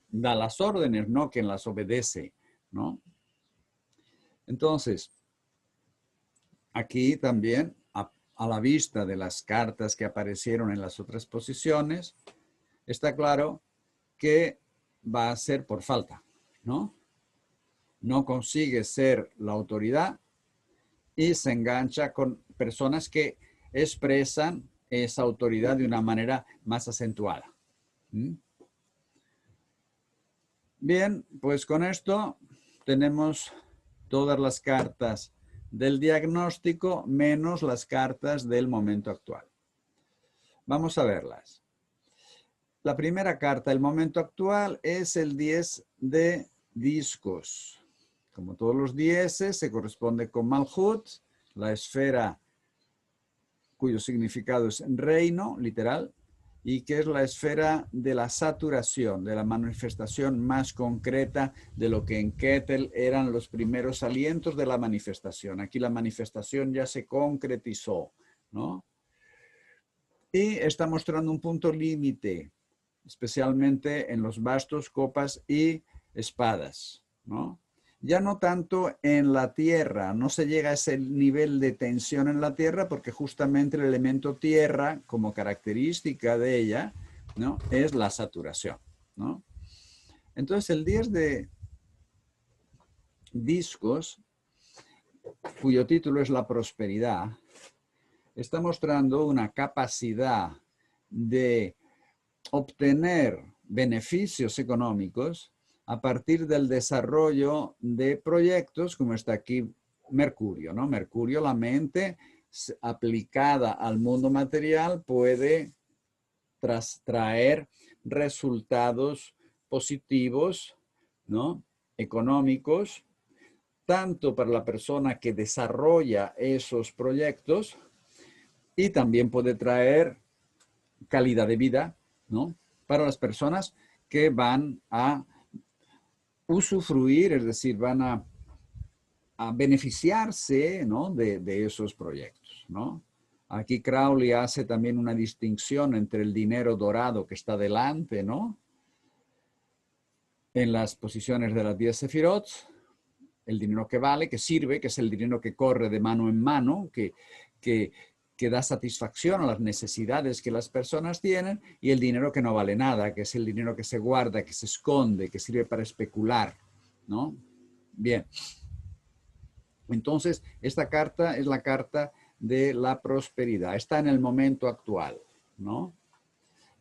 da las órdenes, no quien las obedece, ¿no? Entonces, aquí también, a la vista de las cartas que aparecieron en las otras posiciones, está claro que va a ser por falta, ¿no? No consigue ser la autoridad y se engancha con personas que expresan esa autoridad de una manera más acentuada. ¿Mm? Bien, pues con esto tenemos todas las cartas del diagnóstico menos las cartas del momento actual. Vamos a verlas. La primera carta del momento actual es el 10 de discos. Como todos los 10, se corresponde con Malhut, la esfera cuyo significado es reino, literal, y que es la esfera de la saturación, de la manifestación más concreta de lo que en Ketel eran los primeros alientos de la manifestación. Aquí la manifestación ya se concretizó, ¿no? Y está mostrando un punto límite, especialmente en los bastos, copas y espadas, ¿no? Ya no tanto en la tierra, no se llega a ese nivel de tensión en la tierra porque justamente el elemento tierra, como característica de ella, ¿no?, es la saturación, ¿no? Entonces el 10 de discos, cuyo título es la prosperidad, está mostrando una capacidad de obtener beneficios económicos a partir del desarrollo de proyectos, como está aquí Mercurio, ¿no? Mercurio, la mente aplicada al mundo material, puede traer resultados positivos, ¿no? Económicos, tanto para la persona que desarrolla esos proyectos y también puede traer calidad de vida, ¿no? Para las personas que van a usufruir, es decir, van a beneficiarse, ¿no? de esos proyectos, ¿no? Aquí Crowley hace también una distinción entre el dinero dorado que está delante, ¿no? En las posiciones de las 10 sefirot, el dinero que vale, que sirve, que es el dinero que corre de mano en mano, que da satisfacción a las necesidades que las personas tienen, y el dinero que no vale nada, que es el dinero que se guarda, que se esconde, que sirve para especular, ¿no? Bien. Entonces, esta carta es la carta de la prosperidad. Está en el momento actual, ¿no?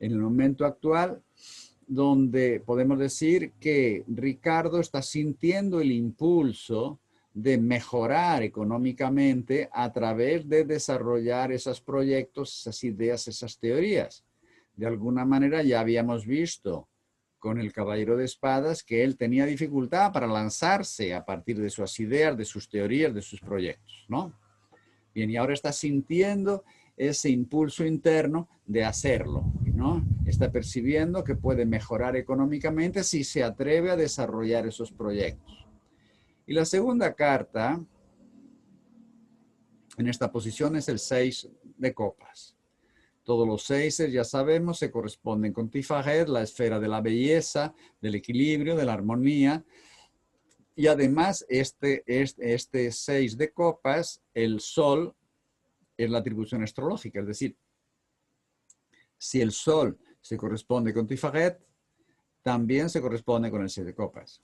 En el momento actual, donde podemos decir que Ricardo está sintiendo el impulso de mejorar económicamente a través de desarrollar esos proyectos, esas ideas, esas teorías. De alguna manera ya habíamos visto con el Caballero de Espadas que él tenía dificultad para lanzarse a partir de sus ideas, de sus teorías, de sus proyectos, ¿no? Bien, y ahora está sintiendo ese impulso interno de hacerlo, ¿no? Está percibiendo que puede mejorar económicamente si se atreve a desarrollar esos proyectos. Y la segunda carta en esta posición es el 6 de copas. Todos los 6, ya sabemos, se corresponden con Tifaret, la esfera de la belleza, del equilibrio, de la armonía. Y además, este 6 de copas, el sol, es la atribución astrológica. Es decir, si el sol se corresponde con Tifaret, también se corresponde con el 6 de copas.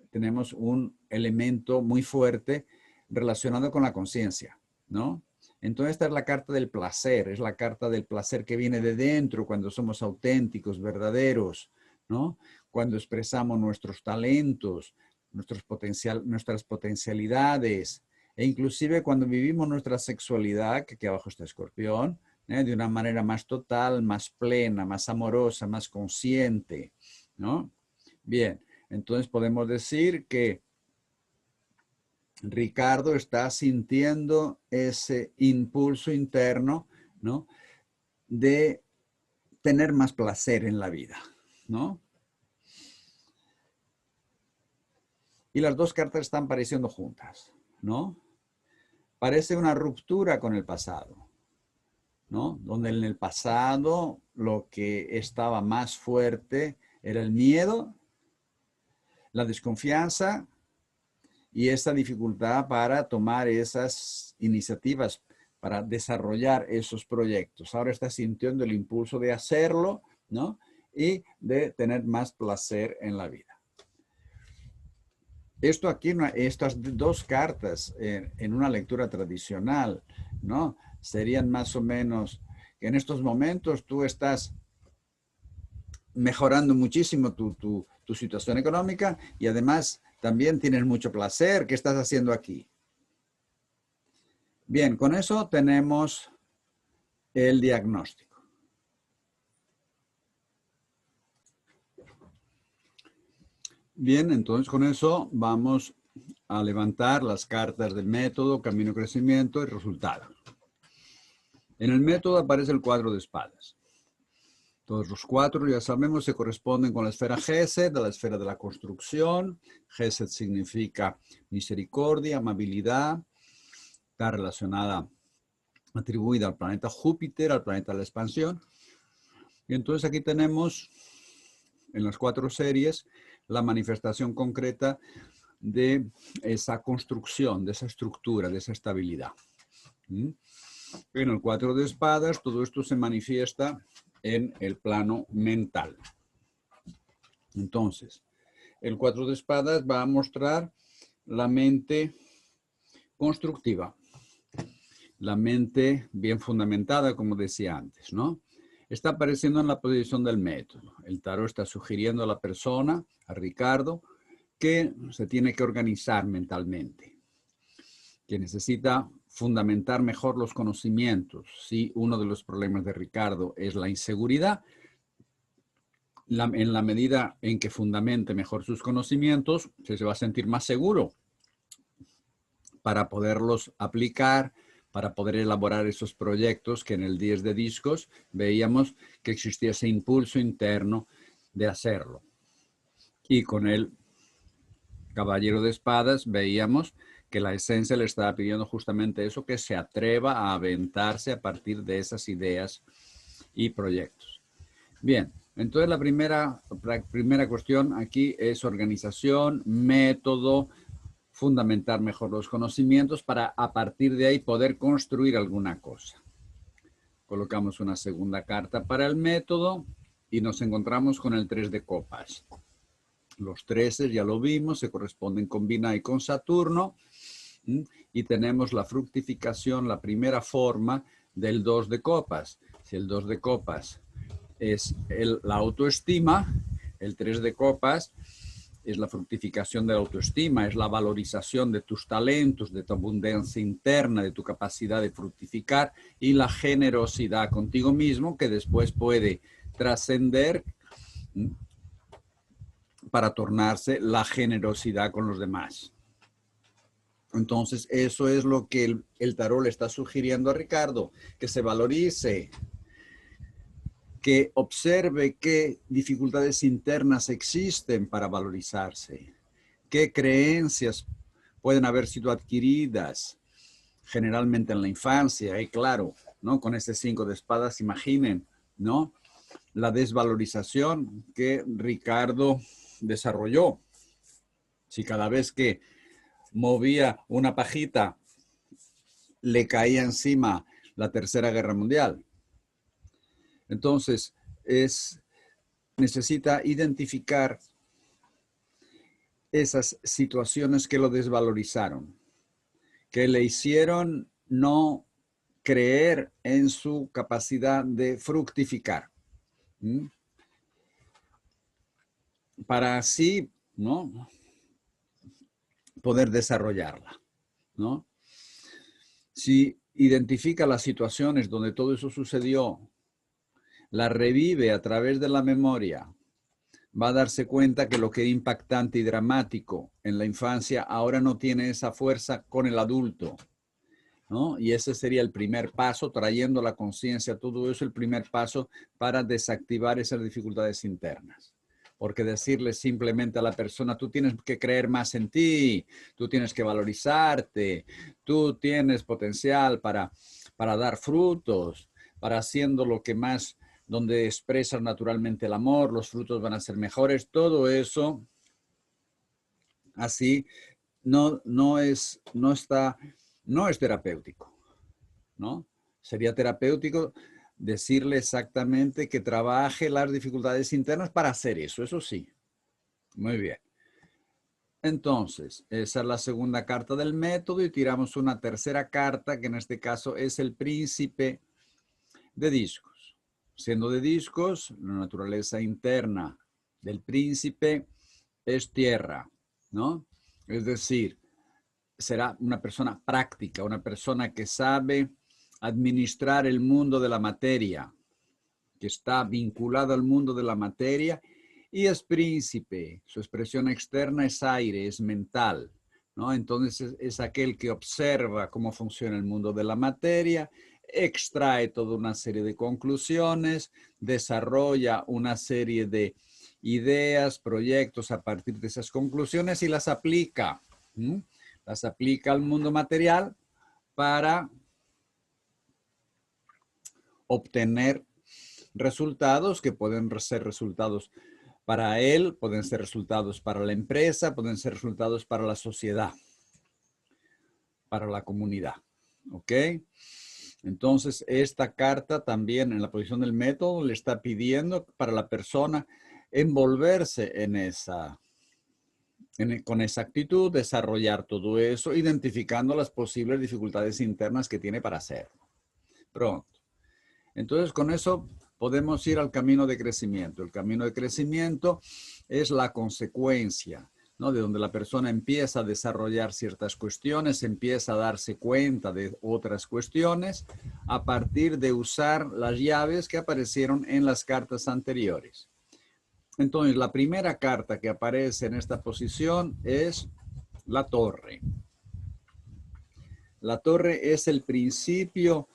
Tenemos un elemento muy fuerte relacionado con la conciencia, ¿no? Entonces esta es la carta del placer, es la carta del placer que viene de dentro cuando somos auténticos, verdaderos, ¿no? Cuando expresamos nuestros talentos, nuestras potencialidades, e inclusive cuando vivimos nuestra sexualidad, que aquí abajo está Escorpión, de una manera más total, más plena, más amorosa, más consciente, ¿no? Bien, entonces podemos decir que Ricardo está sintiendo ese impulso interno, ¿no? De tener más placer en la vida, ¿no? Y las dos cartas están apareciendo juntas, ¿no? Parece una ruptura con el pasado, ¿no? Donde en el pasado lo que estaba más fuerte era el miedo, la desconfianza y esa dificultad para tomar esas iniciativas, para desarrollar esos proyectos. Ahora está sintiendo el impulso de hacerlo, ¿no? Y de tener más placer en la vida. Esto aquí, estas dos cartas en una lectura tradicional, ¿no? Serían más o menos que en estos momentos tú estás mejorando muchísimo tu situación económica y además también tienes mucho placer. ¿Qué estás haciendo aquí? Bien, con eso tenemos el diagnóstico. Bien, entonces con eso vamos a levantar las cartas del método, camino, crecimiento y resultado. En el método aparece el cuadro de espadas. Todos los cuatro, ya sabemos, se corresponden con la esfera Gesed, de la esfera de la construcción. Gesed significa misericordia, amabilidad, está relacionada, atribuida al planeta Júpiter, al planeta de la expansión. Y entonces aquí tenemos, en las cuatro series, la manifestación concreta de esa construcción, de esa estructura, de esa estabilidad. En el cuatro de espadas, todo esto se manifiesta en el plano mental. Entonces, el 4 de espadas va a mostrar la mente constructiva, la mente bien fundamentada, como decía antes, ¿no? Está apareciendo en la posición del método. El tarot está sugiriendo a la persona, a Ricardo, que se tiene que organizar mentalmente, que necesita fundamentar mejor los conocimientos. Sí, uno de los problemas de Ricardo es la inseguridad. En la medida en que fundamente mejor sus conocimientos, se va a sentir más seguro para poderlos aplicar, para poder elaborar esos proyectos que en el 10 de discos veíamos que existía ese impulso interno de hacerlo. Y con el Caballero de Espadas veíamos que la esencia le estaba pidiendo justamente eso, que se atreva a aventarse a partir de esas ideas y proyectos. Bien, entonces la primera cuestión aquí es organización, método, fundamentar mejor los conocimientos para a partir de ahí poder construir alguna cosa. Colocamos una segunda carta para el método y nos encontramos con el 3 de copas. Los 13 ya lo vimos, se corresponden con Binah y con Saturno. Y tenemos la fructificación, la primera forma del 2 de copas. Si el 2 de copas es la autoestima, el 3 de copas es la fructificación de la autoestima, es la valorización de tus talentos, de tu abundancia interna, de tu capacidad de fructificar y la generosidad contigo mismo que después puede trascender para tornarse la generosidad con los demás. Entonces, eso es lo que el tarot le está sugiriendo a Ricardo, que se valorice, que observe qué dificultades internas existen para valorizarse, qué creencias pueden haber sido adquiridas generalmente en la infancia. Y claro, ¿no? Con ese 5 de espadas, imaginen, ¿no? La desvalorización que Ricardo desarrolló. Si cada vez que movía una pajita, le caía encima la Tercera Guerra Mundial. Entonces, necesita identificar esas situaciones que lo desvalorizaron, que le hicieron no creer en su capacidad de fructificar. Para así, ¿no?, poder desarrollarla, ¿no? Si identifica las situaciones donde todo eso sucedió, la revive a través de la memoria, va a darse cuenta que lo que era impactante y dramático en la infancia ahora no tiene esa fuerza con el adulto, ¿no? Y ese sería el primer paso, trayendo la conciencia, todo eso, el primer paso para desactivar esas dificultades internas. Porque decirle simplemente a la persona, tú tienes que creer más en ti, tú tienes que valorizarte, tú tienes potencial para dar frutos, para haciendo lo que más, donde expresas naturalmente el amor, los frutos van a ser mejores, todo eso así no es terapéutico, ¿no? Sería terapéutico decirle exactamente que trabaje las dificultades internas para hacer eso, eso sí. Muy bien. Entonces, esa es la segunda carta del método y tiramos una tercera carta que en este caso es el príncipe de discos. Siendo de discos, la naturaleza interna del príncipe es tierra, ¿no? Es decir, será una persona práctica, una persona que sabe administrar el mundo de la materia, que está vinculado al mundo de la materia y es príncipe. Su expresión externa es aire, es mental, ¿no? Entonces es aquel que observa cómo funciona el mundo de la materia, extrae toda una serie de conclusiones, desarrolla una serie de ideas, proyectos a partir de esas conclusiones y las aplica. Las aplica al mundo material para obtener resultados que pueden ser resultados para él, pueden ser resultados para la empresa, pueden ser resultados para la sociedad, para la comunidad. ¿Ok? Entonces, esta carta también en la posición del método le está pidiendo para la persona envolverse con esa actitud, desarrollar todo eso, identificando las posibles dificultades internas que tiene para hacerlo. Pronto. Entonces, con eso podemos ir al camino de crecimiento. El camino de crecimiento es la consecuencia ¿no? De donde la persona empieza a desarrollar ciertas cuestiones, empieza a darse cuenta de otras cuestiones a partir de usar las llaves que aparecieron en las cartas anteriores. Entonces, la primera carta que aparece en esta posición es la torre. La torre es el principio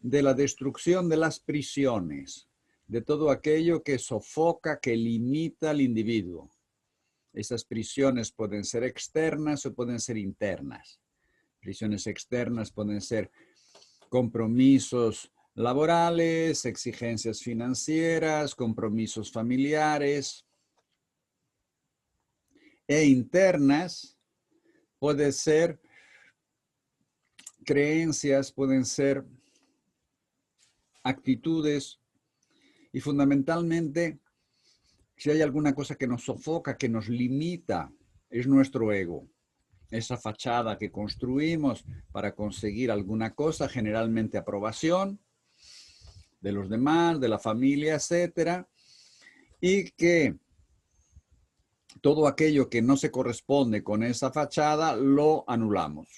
de la destrucción de las prisiones, de todo aquello que sofoca, que limita al individuo. Esas prisiones pueden ser externas o pueden ser internas. Prisiones externas pueden ser compromisos laborales, exigencias financieras, compromisos familiares. E internas pueden ser creencias, pueden ser actitudes y fundamentalmente si hay alguna cosa que nos sofoca, que nos limita, es nuestro ego. Esa fachada que construimos para conseguir alguna cosa, generalmente aprobación de los demás, de la familia, etcétera, y que todo aquello que no se corresponde con esa fachada lo anulamos.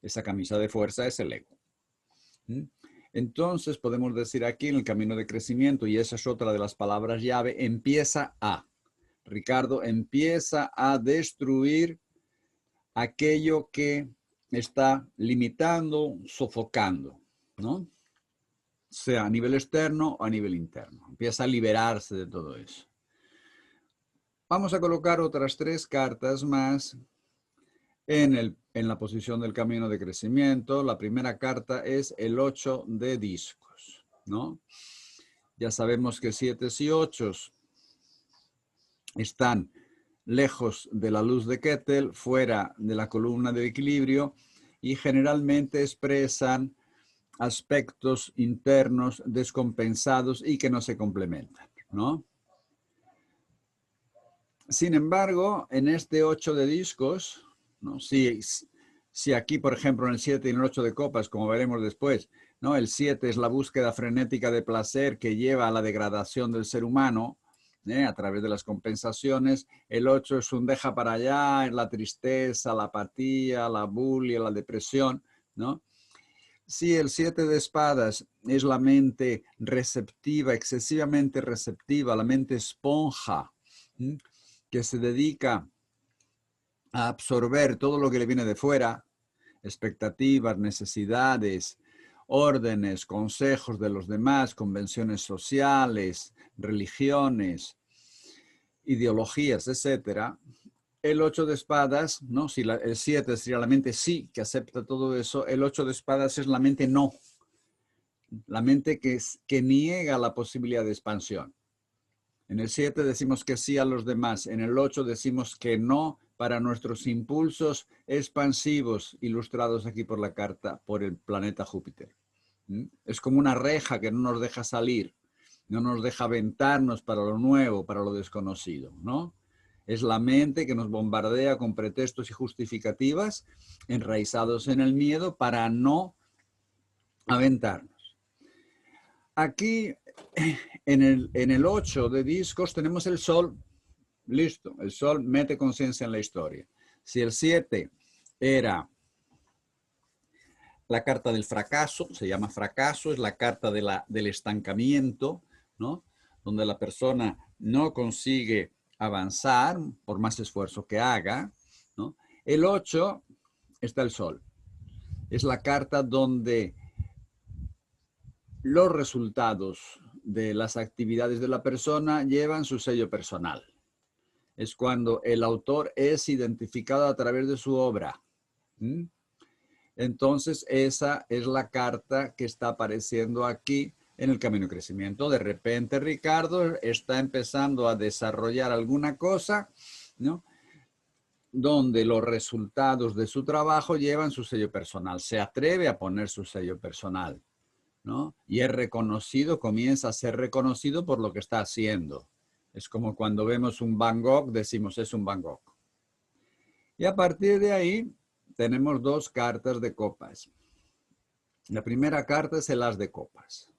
Esa camisa de fuerza es el ego. Entonces podemos decir aquí en el camino de crecimiento, y esa es otra de las palabras llave, empieza a. Ricardo empieza a destruir aquello que está limitando, sofocando, ¿no? Sea a nivel externo o a nivel interno. Empieza a liberarse de todo eso. Vamos a colocar otras 3 cartas más en la posición del camino de crecimiento. La primera carta es el 8 de discos, ¿no? Ya sabemos que 7 y 8 están lejos de la luz de Ketel, fuera de la columna de equilibrio y generalmente expresan aspectos internos descompensados y que no se complementan, ¿no? Sin embargo, en este 8 de discos, ¿no? Si aquí, por ejemplo, en el 7 y en el 8 de copas, como veremos después, ¿no? El 7 es la búsqueda frenética de placer que lleva a la degradación del ser humano, a través de las compensaciones. El 8 es un deja para allá, es la tristeza, la apatía, la bulia, la depresión, ¿no? Si el 7 de espadas es la mente receptiva, excesivamente receptiva, la mente esponja, que se dedica a absorber todo lo que le viene de fuera, expectativas, necesidades, órdenes, consejos de los demás, convenciones sociales, religiones, ideologías, etcétera. El 8 de espadas, ¿no? Si el 7 sería la mente sí, que acepta todo eso, el 8 de espadas es la mente no. La mente que niega la posibilidad de expansión. En el 7 decimos que sí a los demás, en el 8 decimos que no para nuestros impulsos expansivos, ilustrados aquí por la carta, por el planeta Júpiter. Es como una reja que no nos deja salir, no nos deja aventarnos para lo nuevo, para lo desconocido, ¿no? Es la mente que nos bombardea con pretextos y justificativas enraizados en el miedo para no aventarnos. Aquí en el 8 de discos tenemos el sol, listo, el sol mete conciencia en la historia. Si el 7 era la carta del fracaso, se llama fracaso, es la carta del estancamiento, ¿no? Donde la persona no consigue avanzar por más esfuerzo que haga, ¿no? El 8 está el sol. Es la carta donde los resultados de las actividades de la persona llevan su sello personal. Es cuando el autor es identificado a través de su obra. Entonces, esa es la carta que está apareciendo aquí en el camino de crecimiento. De repente, Ricardo está empezando a desarrollar alguna cosa, ¿no? Donde los resultados de su trabajo llevan su sello personal. Se atreve a poner su sello personal, ¿no? Y es reconocido, comienza a ser reconocido por lo que está haciendo. Es como cuando vemos un Van Gogh, decimos es un Van Gogh. Y a partir de ahí tenemos 2 cartas de copas. La primera carta es el as de copas.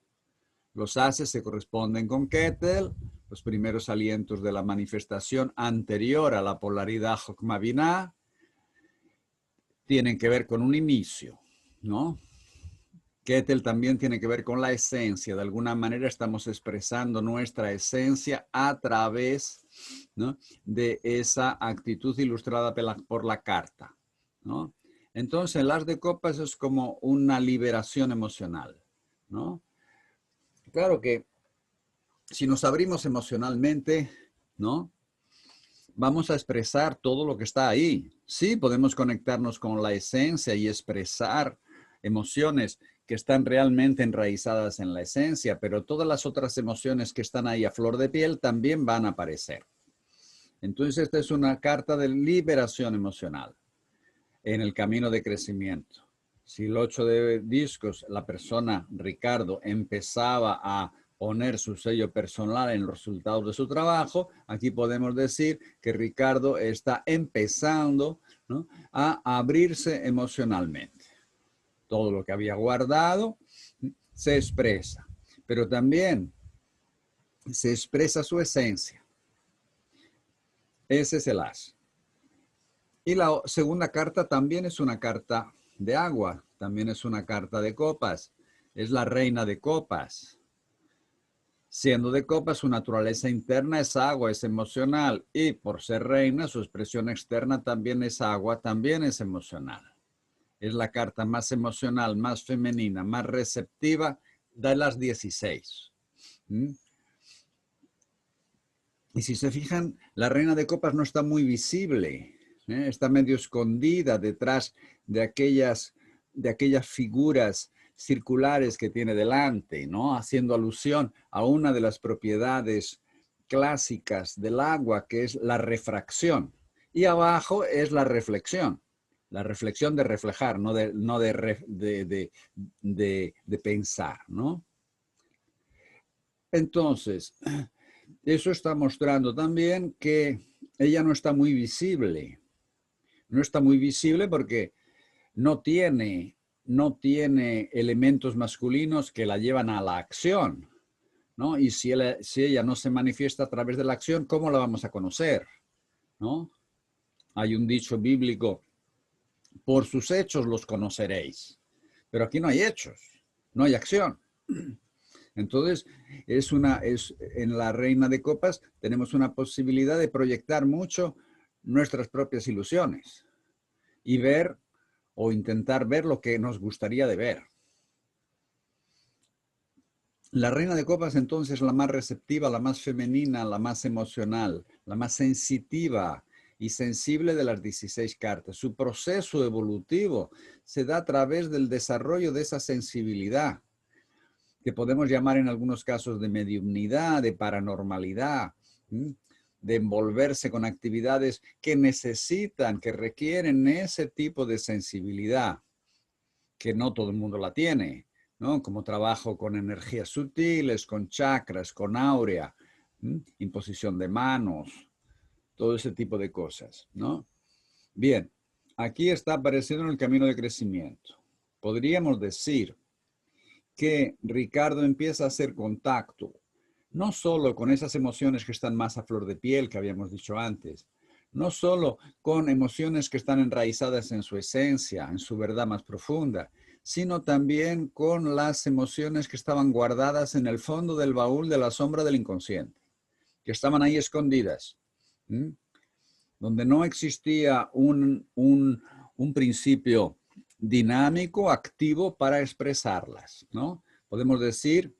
Los ases se corresponden con Ketel, los primeros alientos de la manifestación anterior a la polaridad Jokhma Binah, tienen que ver con un inicio, ¿no? Ketel también tiene que ver con la esencia. De alguna manera estamos expresando nuestra esencia a través, ¿no?, de esa actitud ilustrada por la carta, ¿no? Entonces, el as de copas es como una liberación emocional, ¿no? Claro que si nos abrimos emocionalmente, ¿no?, vamos a expresar todo lo que está ahí. Sí, podemos conectarnos con la esencia y expresar emociones que están realmente enraizadas en la esencia, pero todas las otras emociones que están ahí a flor de piel también van a aparecer. Entonces, esta es una carta de liberación emocional en el camino de crecimiento. Si el 8 de discos, la persona, Ricardo, empezaba a poner su sello personal en los resultados de su trabajo, aquí podemos decir que Ricardo está empezando, ¿no?, a abrirse emocionalmente. Todo lo que había guardado se expresa, pero también se expresa su esencia. Ese es el as. Y la segunda carta también es una carta de agua, también es una carta de copas, es la reina de copas. Siendo de copas, su naturaleza interna es agua, es emocional, y por ser reina, su expresión externa también es agua, también es emocional. Es la carta más emocional, más femenina, más receptiva de las 16. Y si se fijan, la reina de copas no está muy visible, está medio escondida detrás de aquellas figuras circulares que tiene delante, ¿no?, haciendo alusión a una de las propiedades clásicas del agua, que es la refracción. Y abajo es la reflexión de reflejar, no de pensar, ¿no? Entonces, eso está mostrando también que ella no está muy visible. No está muy visible porque no tiene elementos masculinos que la llevan a la acción, ¿no? Y si ella no se manifiesta a través de la acción, ¿cómo la vamos a conocer?, ¿no? Hay un dicho bíblico: por sus hechos los conoceréis. Pero aquí no hay hechos, no hay acción. Entonces, en la reina de copas tenemos una posibilidad de proyectar mucho nuestras propias ilusiones y ver o intentar ver lo que nos gustaría de ver. La reina de copas entonces es la más receptiva, la más femenina, la más emocional, la más sensitiva y sensible de las 16 cartas. Su proceso evolutivo se da a través del desarrollo de esa sensibilidad, que podemos llamar en algunos casos de mediumnidad, de paranormalidad, de envolverse con actividades que necesitan, que requieren ese tipo de sensibilidad, que no todo el mundo la tiene, ¿no? Como trabajo con energías sutiles, con chakras, con áurea, imposición de manos, todo ese tipo de cosas, ¿no? Bien, aquí está apareciendo en el camino de crecimiento. Podríamos decir que Ricardo empieza a hacer contacto, no solo con esas emociones que están más a flor de piel, que habíamos dicho antes, no solo con emociones que están enraizadas en su esencia, en su verdad más profunda, sino también con las emociones que estaban guardadas en el fondo del baúl de la sombra del inconsciente, que estaban ahí escondidas, donde no existía un principio dinámico, activo para expresarlas, ¿no? Podemos decir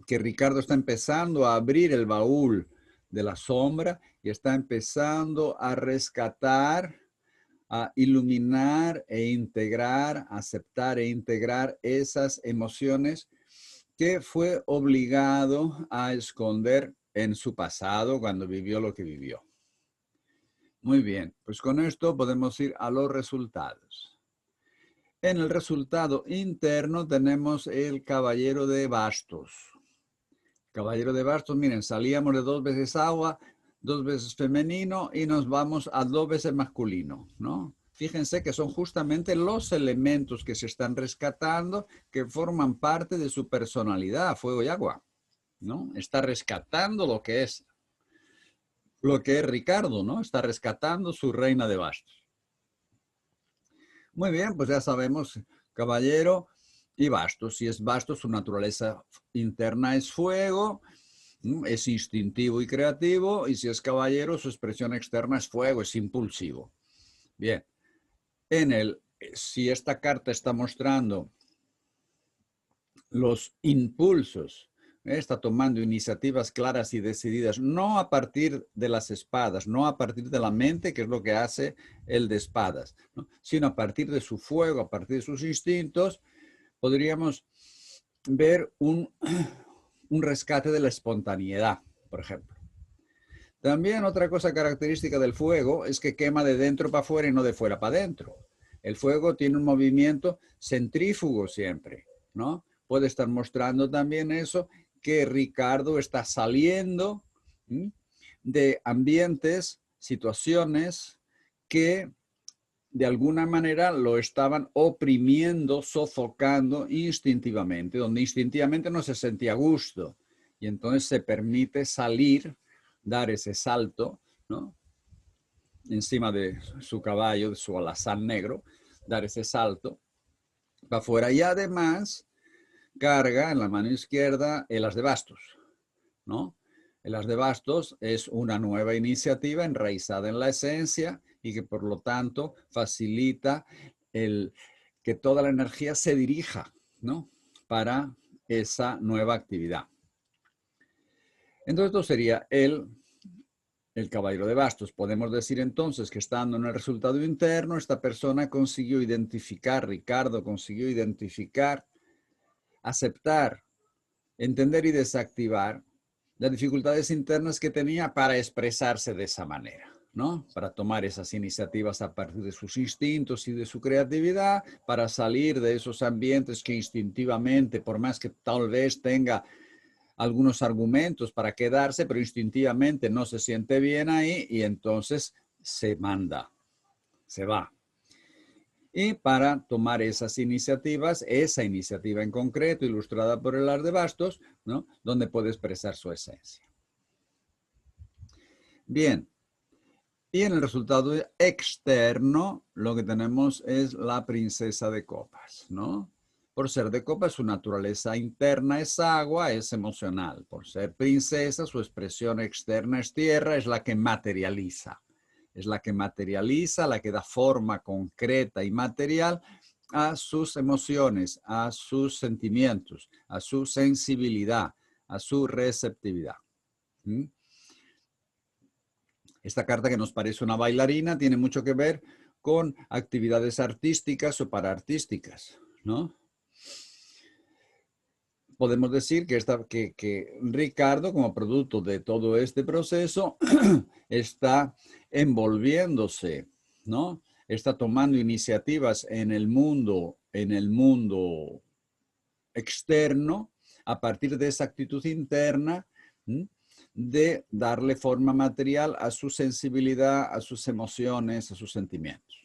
que Ricardo está empezando a abrir el baúl de la sombra y está empezando a rescatar, a iluminar e integrar, aceptar e integrar esas emociones que fue obligado a esconder en su pasado cuando vivió lo que vivió. Muy bien, pues con esto podemos ir a los resultados. En el resultado interno tenemos el caballero de bastos. Caballero de bastos, miren, salíamos de 2 veces agua, 2 veces femenino y nos vamos a 2 veces masculino, ¿no? Fíjense que son justamente los elementos que se están rescatando que forman parte de su personalidad, fuego y agua. ¿no? Está rescatando lo que es Ricardo, ¿no? Está rescatando su reina de bastos. Muy bien, pues ya sabemos, caballero y bastos. Si es bastos, su naturaleza interna es fuego, es instintivo y creativo, y si es caballero, su expresión externa es fuego, es impulsivo. Bien, si esta carta está mostrando los impulsos, está tomando iniciativas claras y decididas, no a partir de las espadas, no a partir de la mente, que es lo que hace el de espadas, ¿no? Sino a partir de su fuego, a partir de sus instintos, podríamos ver un rescate de la espontaneidad, por ejemplo. También otra cosa característica del fuego es que quema de dentro para afuera y no de fuera para adentro. El fuego tiene un movimiento centrífugo siempre, ¿no? Puede estar mostrando también eso, que Ricardo está saliendo de ambientes, situaciones que de alguna manera lo estaban oprimiendo, sofocando instintivamente, donde instintivamente no se sentía a gusto. Y entonces se permite salir, dar ese salto, ¿no? Encima de su caballo, de su alazán negro, dar ese salto para afuera. Y además carga en la mano izquierda el as de bastos, ¿no? El as de bastos es una nueva iniciativa enraizada en la esencia y que por lo tanto facilita que toda la energía se dirija, ¿no? Para esa nueva actividad. Entonces esto sería el caballero de bastos. Podemos decir entonces que estando en el resultado interno, esta persona consiguió identificar, Ricardo consiguió identificar, aceptar, entender y desactivar las dificultades internas que tenía para expresarse de esa manera, ¿no? Para tomar esas iniciativas a partir de sus instintos y de su creatividad, para salir de esos ambientes que instintivamente, por más que tal vez tenga algunos argumentos para quedarse, pero instintivamente no se siente bien ahí y entonces se manda, se va. Y para tomar esas iniciativas, esa iniciativa en concreto, ilustrada por el as de bastos, ¿no? Donde puede expresar su esencia. Bien, y en el resultado externo, lo que tenemos es la princesa de copas, ¿no? Por ser de copas, su naturaleza interna es agua, es emocional. Por ser princesa, su expresión externa es tierra, es la que materializa. Es la que materializa, la que da forma concreta y material a sus emociones, a sus sentimientos, a su sensibilidad, a su receptividad. Esta carta, que nos parece una bailarina, tiene mucho que ver con actividades artísticas o paraartísticas, ¿no? Podemos decir que Ricardo, como producto de todo este proceso, está envolviéndose, ¿no? Está tomando iniciativas en el mundo externo a partir de esa actitud interna de darle forma material a su sensibilidad, a sus emociones, a sus sentimientos.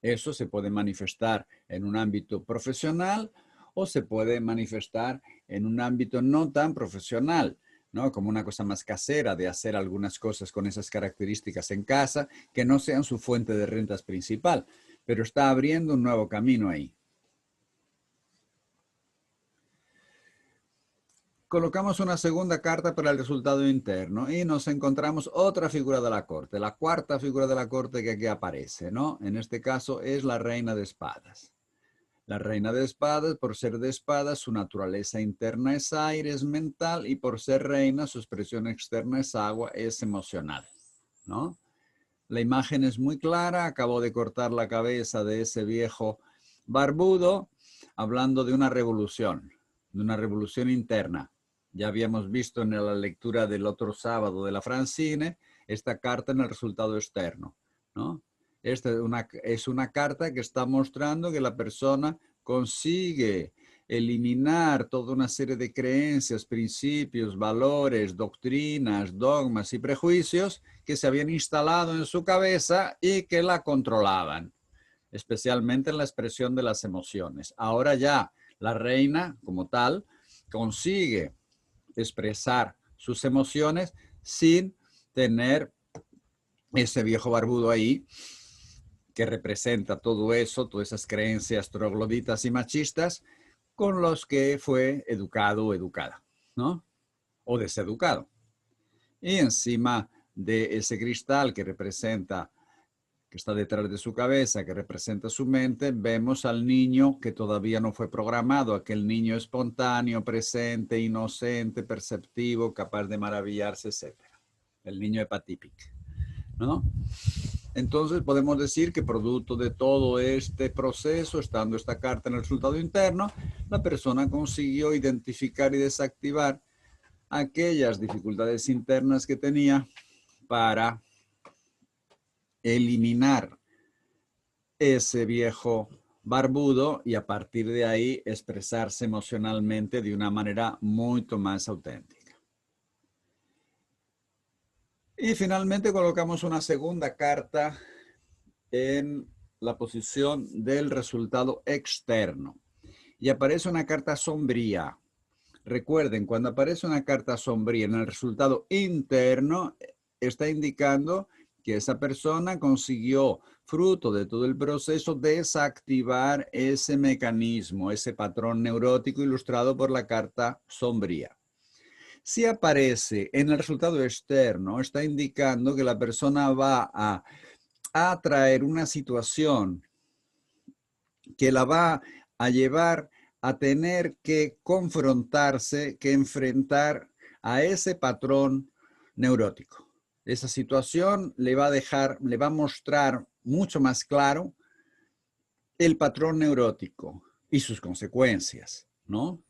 Eso se puede manifestar en un ámbito profesional o se puede manifestar en un ámbito no tan profesional, ¿no? Como una cosa más casera, de hacer algunas cosas con esas características en casa que no sean su fuente de rentas principal, pero está abriendo un nuevo camino ahí. Colocamos una segunda carta para el resultado interno y nos encontramos otra figura de la corte, la cuarta figura de la corte que aquí aparece, ¿no? En este caso es la reina de espadas. La reina de espadas, por ser de espadas, su naturaleza interna es aire, es mental, y por ser reina, su expresión externa es agua, es emocional, ¿no? La imagen es muy clara. Acabo de cortar la cabeza de ese viejo barbudo, hablando de una revolución interna. Ya habíamos visto en la lectura del otro sábado de la Francine esta carta en el resultado externo, ¿no? Esta es una carta que está mostrando que la persona consigue eliminar toda una serie de creencias, principios, valores, doctrinas, dogmas y prejuicios que se habían instalado en su cabeza y que la controlaban, especialmente en la expresión de las emociones. Ahora ya la reina, como tal, consigue expresar sus emociones sin tener ese viejo barbudo ahí que representa todo eso, todas esas creencias trogloditas y machistas con los que fue educado o educada, ¿no? O deseducado. Y encima de ese cristal que representa, que está detrás de su cabeza, que representa su mente, vemos al niño que todavía no fue programado, aquel niño espontáneo, presente, inocente, perceptivo, capaz de maravillarse, etc. El niño hepatípico, ¿no? Entonces podemos decir que producto de todo este proceso, estando esta carta en el resultado interno, la persona consiguió identificar y desactivar aquellas dificultades internas que tenía para eliminar ese viejo barbudo y a partir de ahí expresarse emocionalmente de una manera mucho más auténtica. Y finalmente colocamos una segunda carta en la posición del resultado externo. Y aparece una carta sombría. Recuerden, cuando aparece una carta sombría en el resultado interno, está indicando que esa persona consiguió, fruto de todo el proceso, desactivar ese mecanismo, ese patrón neurótico ilustrado por la carta sombría. Si aparece en el resultado externo, está indicando que la persona va a atraer una situación que la va a llevar a tener que confrontarse, que enfrentar a ese patrón neurótico. Esa situación le va a mostrar mucho más claro el patrón neurótico y sus consecuencias, ¿no?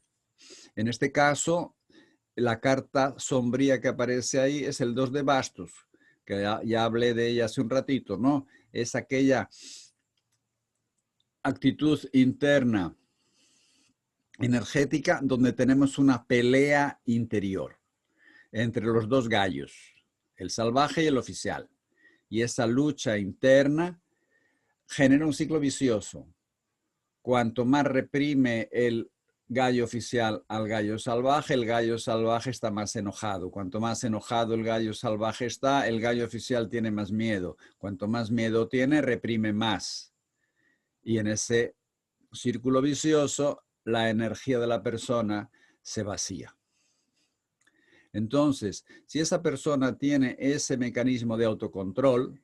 En este caso, la carta sombría que aparece ahí es el 2 de bastos, que ya hablé de ella hace un ratito, ¿no? Es aquella actitud interna energética donde tenemos una pelea interior entre los dos gallos, el salvaje y el oficial. Y esa lucha interna genera un ciclo vicioso. Cuanto más reprime el gallo oficial al gallo salvaje está más enojado. Cuanto más enojado el gallo salvaje está, el gallo oficial tiene más miedo. Cuanto más miedo tiene, reprime más. Y en ese círculo vicioso, la energía de la persona se vacía. Entonces, si esa persona tiene ese mecanismo de autocontrol,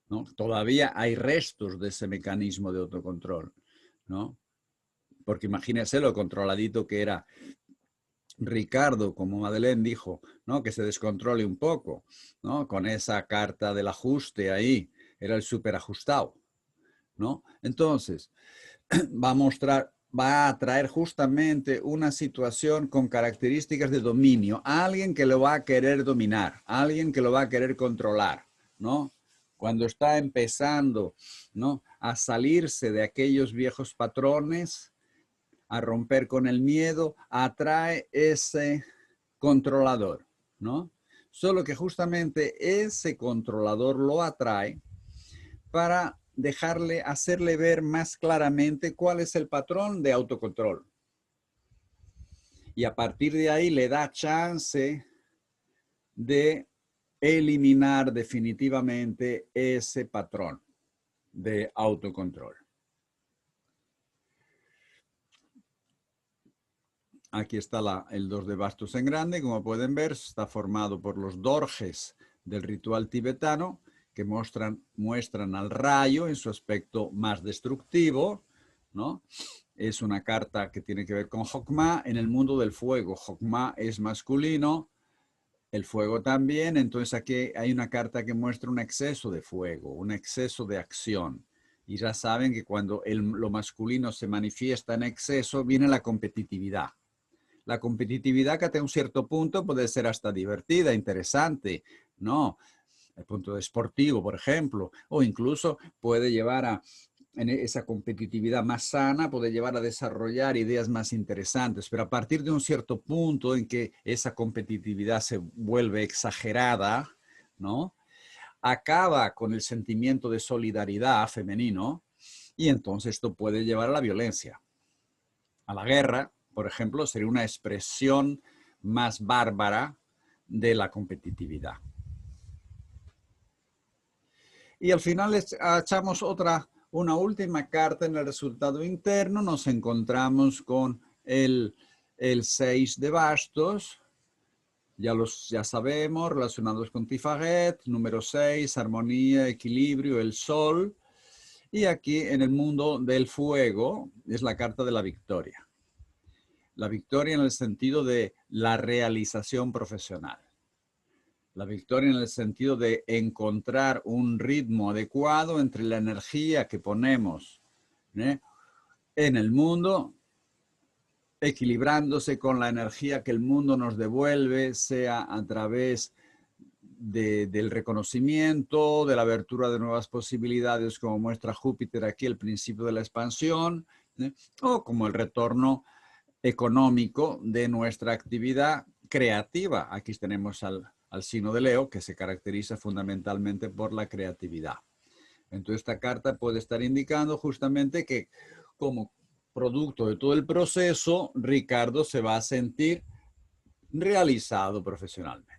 ¿no? Todavía hay restos de ese mecanismo de autocontrol, ¿no? Porque imagínese lo controladito que era Ricardo, como Madeleine dijo, ¿no? Que se descontrole un poco, ¿no? Con esa carta del ajuste ahí, era el súper ajustado, ¿no? Entonces, va a atraer justamente una situación con características de dominio, alguien que lo va a querer dominar, alguien que lo va a querer controlar, ¿no? Cuando está empezando, ¿no? A salirse de aquellos viejos patrones, a romper con el miedo, atrae ese controlador, ¿no? Solo que justamente ese controlador lo atrae para hacerle ver más claramente cuál es el patrón de autocontrol. Y a partir de ahí le da chance de eliminar definitivamente ese patrón de autocontrol. Aquí está el 2 de bastos en grande, como pueden ver, está formado por los dorjes del ritual tibetano, que muestran al rayo en su aspecto más destructivo, ¿no? Es una carta que tiene que ver con Jokma en el mundo del fuego. Jokma es masculino, el fuego también, entonces aquí hay una carta que muestra un exceso de fuego, un exceso de acción. Y ya saben que cuando lo masculino se manifiesta en exceso, viene la competitividad. La competitividad que hasta un cierto punto puede ser hasta divertida, interesante, ¿no? El punto deportivo, por ejemplo, o incluso puede llevar en esa competitividad más sana, puede llevar a desarrollar ideas más interesantes, pero a partir de un cierto punto en que esa competitividad se vuelve exagerada, ¿no? Acaba con el sentimiento de solidaridad femenino y entonces esto puede llevar a la violencia, a la guerra. Por ejemplo, sería una expresión más bárbara de la competitividad. Y al final echamos una última carta en el resultado interno, nos encontramos con el 6 de bastos, ya sabemos, relacionados con Tifaret, número 6, armonía, equilibrio, el sol. Y aquí en el mundo del fuego es la carta de la victoria. La victoria en el sentido de la realización profesional. La victoria en el sentido de encontrar un ritmo adecuado entre la energía que ponemos en el mundo, equilibrándose con la energía que el mundo nos devuelve, sea a través del reconocimiento, de la abertura de nuevas posibilidades, como muestra Júpiter aquí, el principio de la expansión, o como el retorno económico de nuestra actividad creativa. Aquí tenemos al signo de Leo, que se caracteriza fundamentalmente por la creatividad. Entonces, esta carta puede estar indicando justamente que como producto de todo el proceso, Ricardo se va a sentir realizado profesionalmente.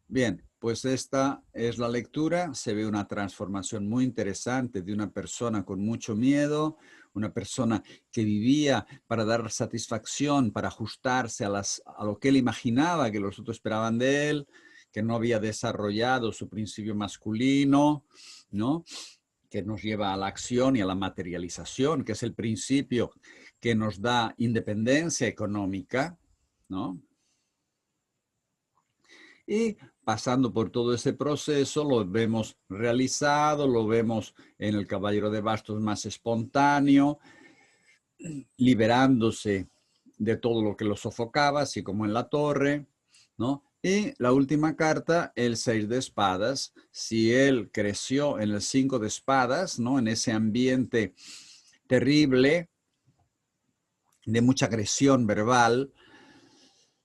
Bien, pues esta es la lectura. Se ve una transformación muy interesante de una persona con mucho miedo, una persona que vivía para dar satisfacción, para ajustarse a lo que él imaginaba que los otros esperaban de él, que no había desarrollado su principio masculino, ¿no? Que nos lleva a la acción y a la materialización, que es el principio que nos da independencia económica, ¿no? Y pasando por todo ese proceso, lo vemos realizado, lo vemos en el Caballero de Bastos más espontáneo, liberándose de todo lo que lo sofocaba, así como en la torre, ¿no? Y la última carta, el 6 de espadas. Si él creció en el 5 de espadas, ¿no? En ese ambiente terrible de mucha agresión verbal,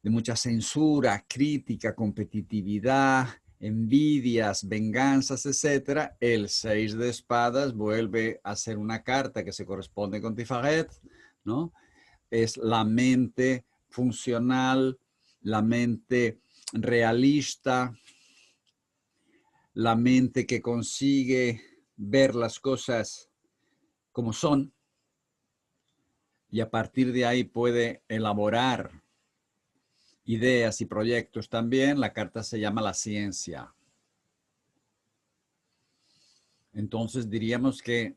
de mucha censura, crítica, competitividad, envidias, venganzas, etc., el 6 de espadas vuelve a ser una carta que se corresponde con Tifaret, ¿no? Es la mente funcional, la mente realista, la mente que consigue ver las cosas como son y a partir de ahí puede elaborar ideas y proyectos también. La carta se llama la ciencia. Entonces diríamos que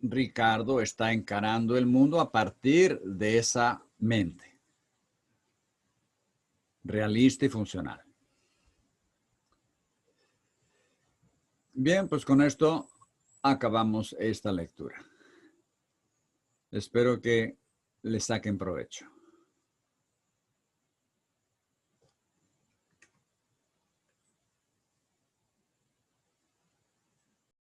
Ricardo está encarando el mundo a partir de esa mente realista y funcional. Bien, pues con esto acabamos esta lectura. Espero que le saquen provecho.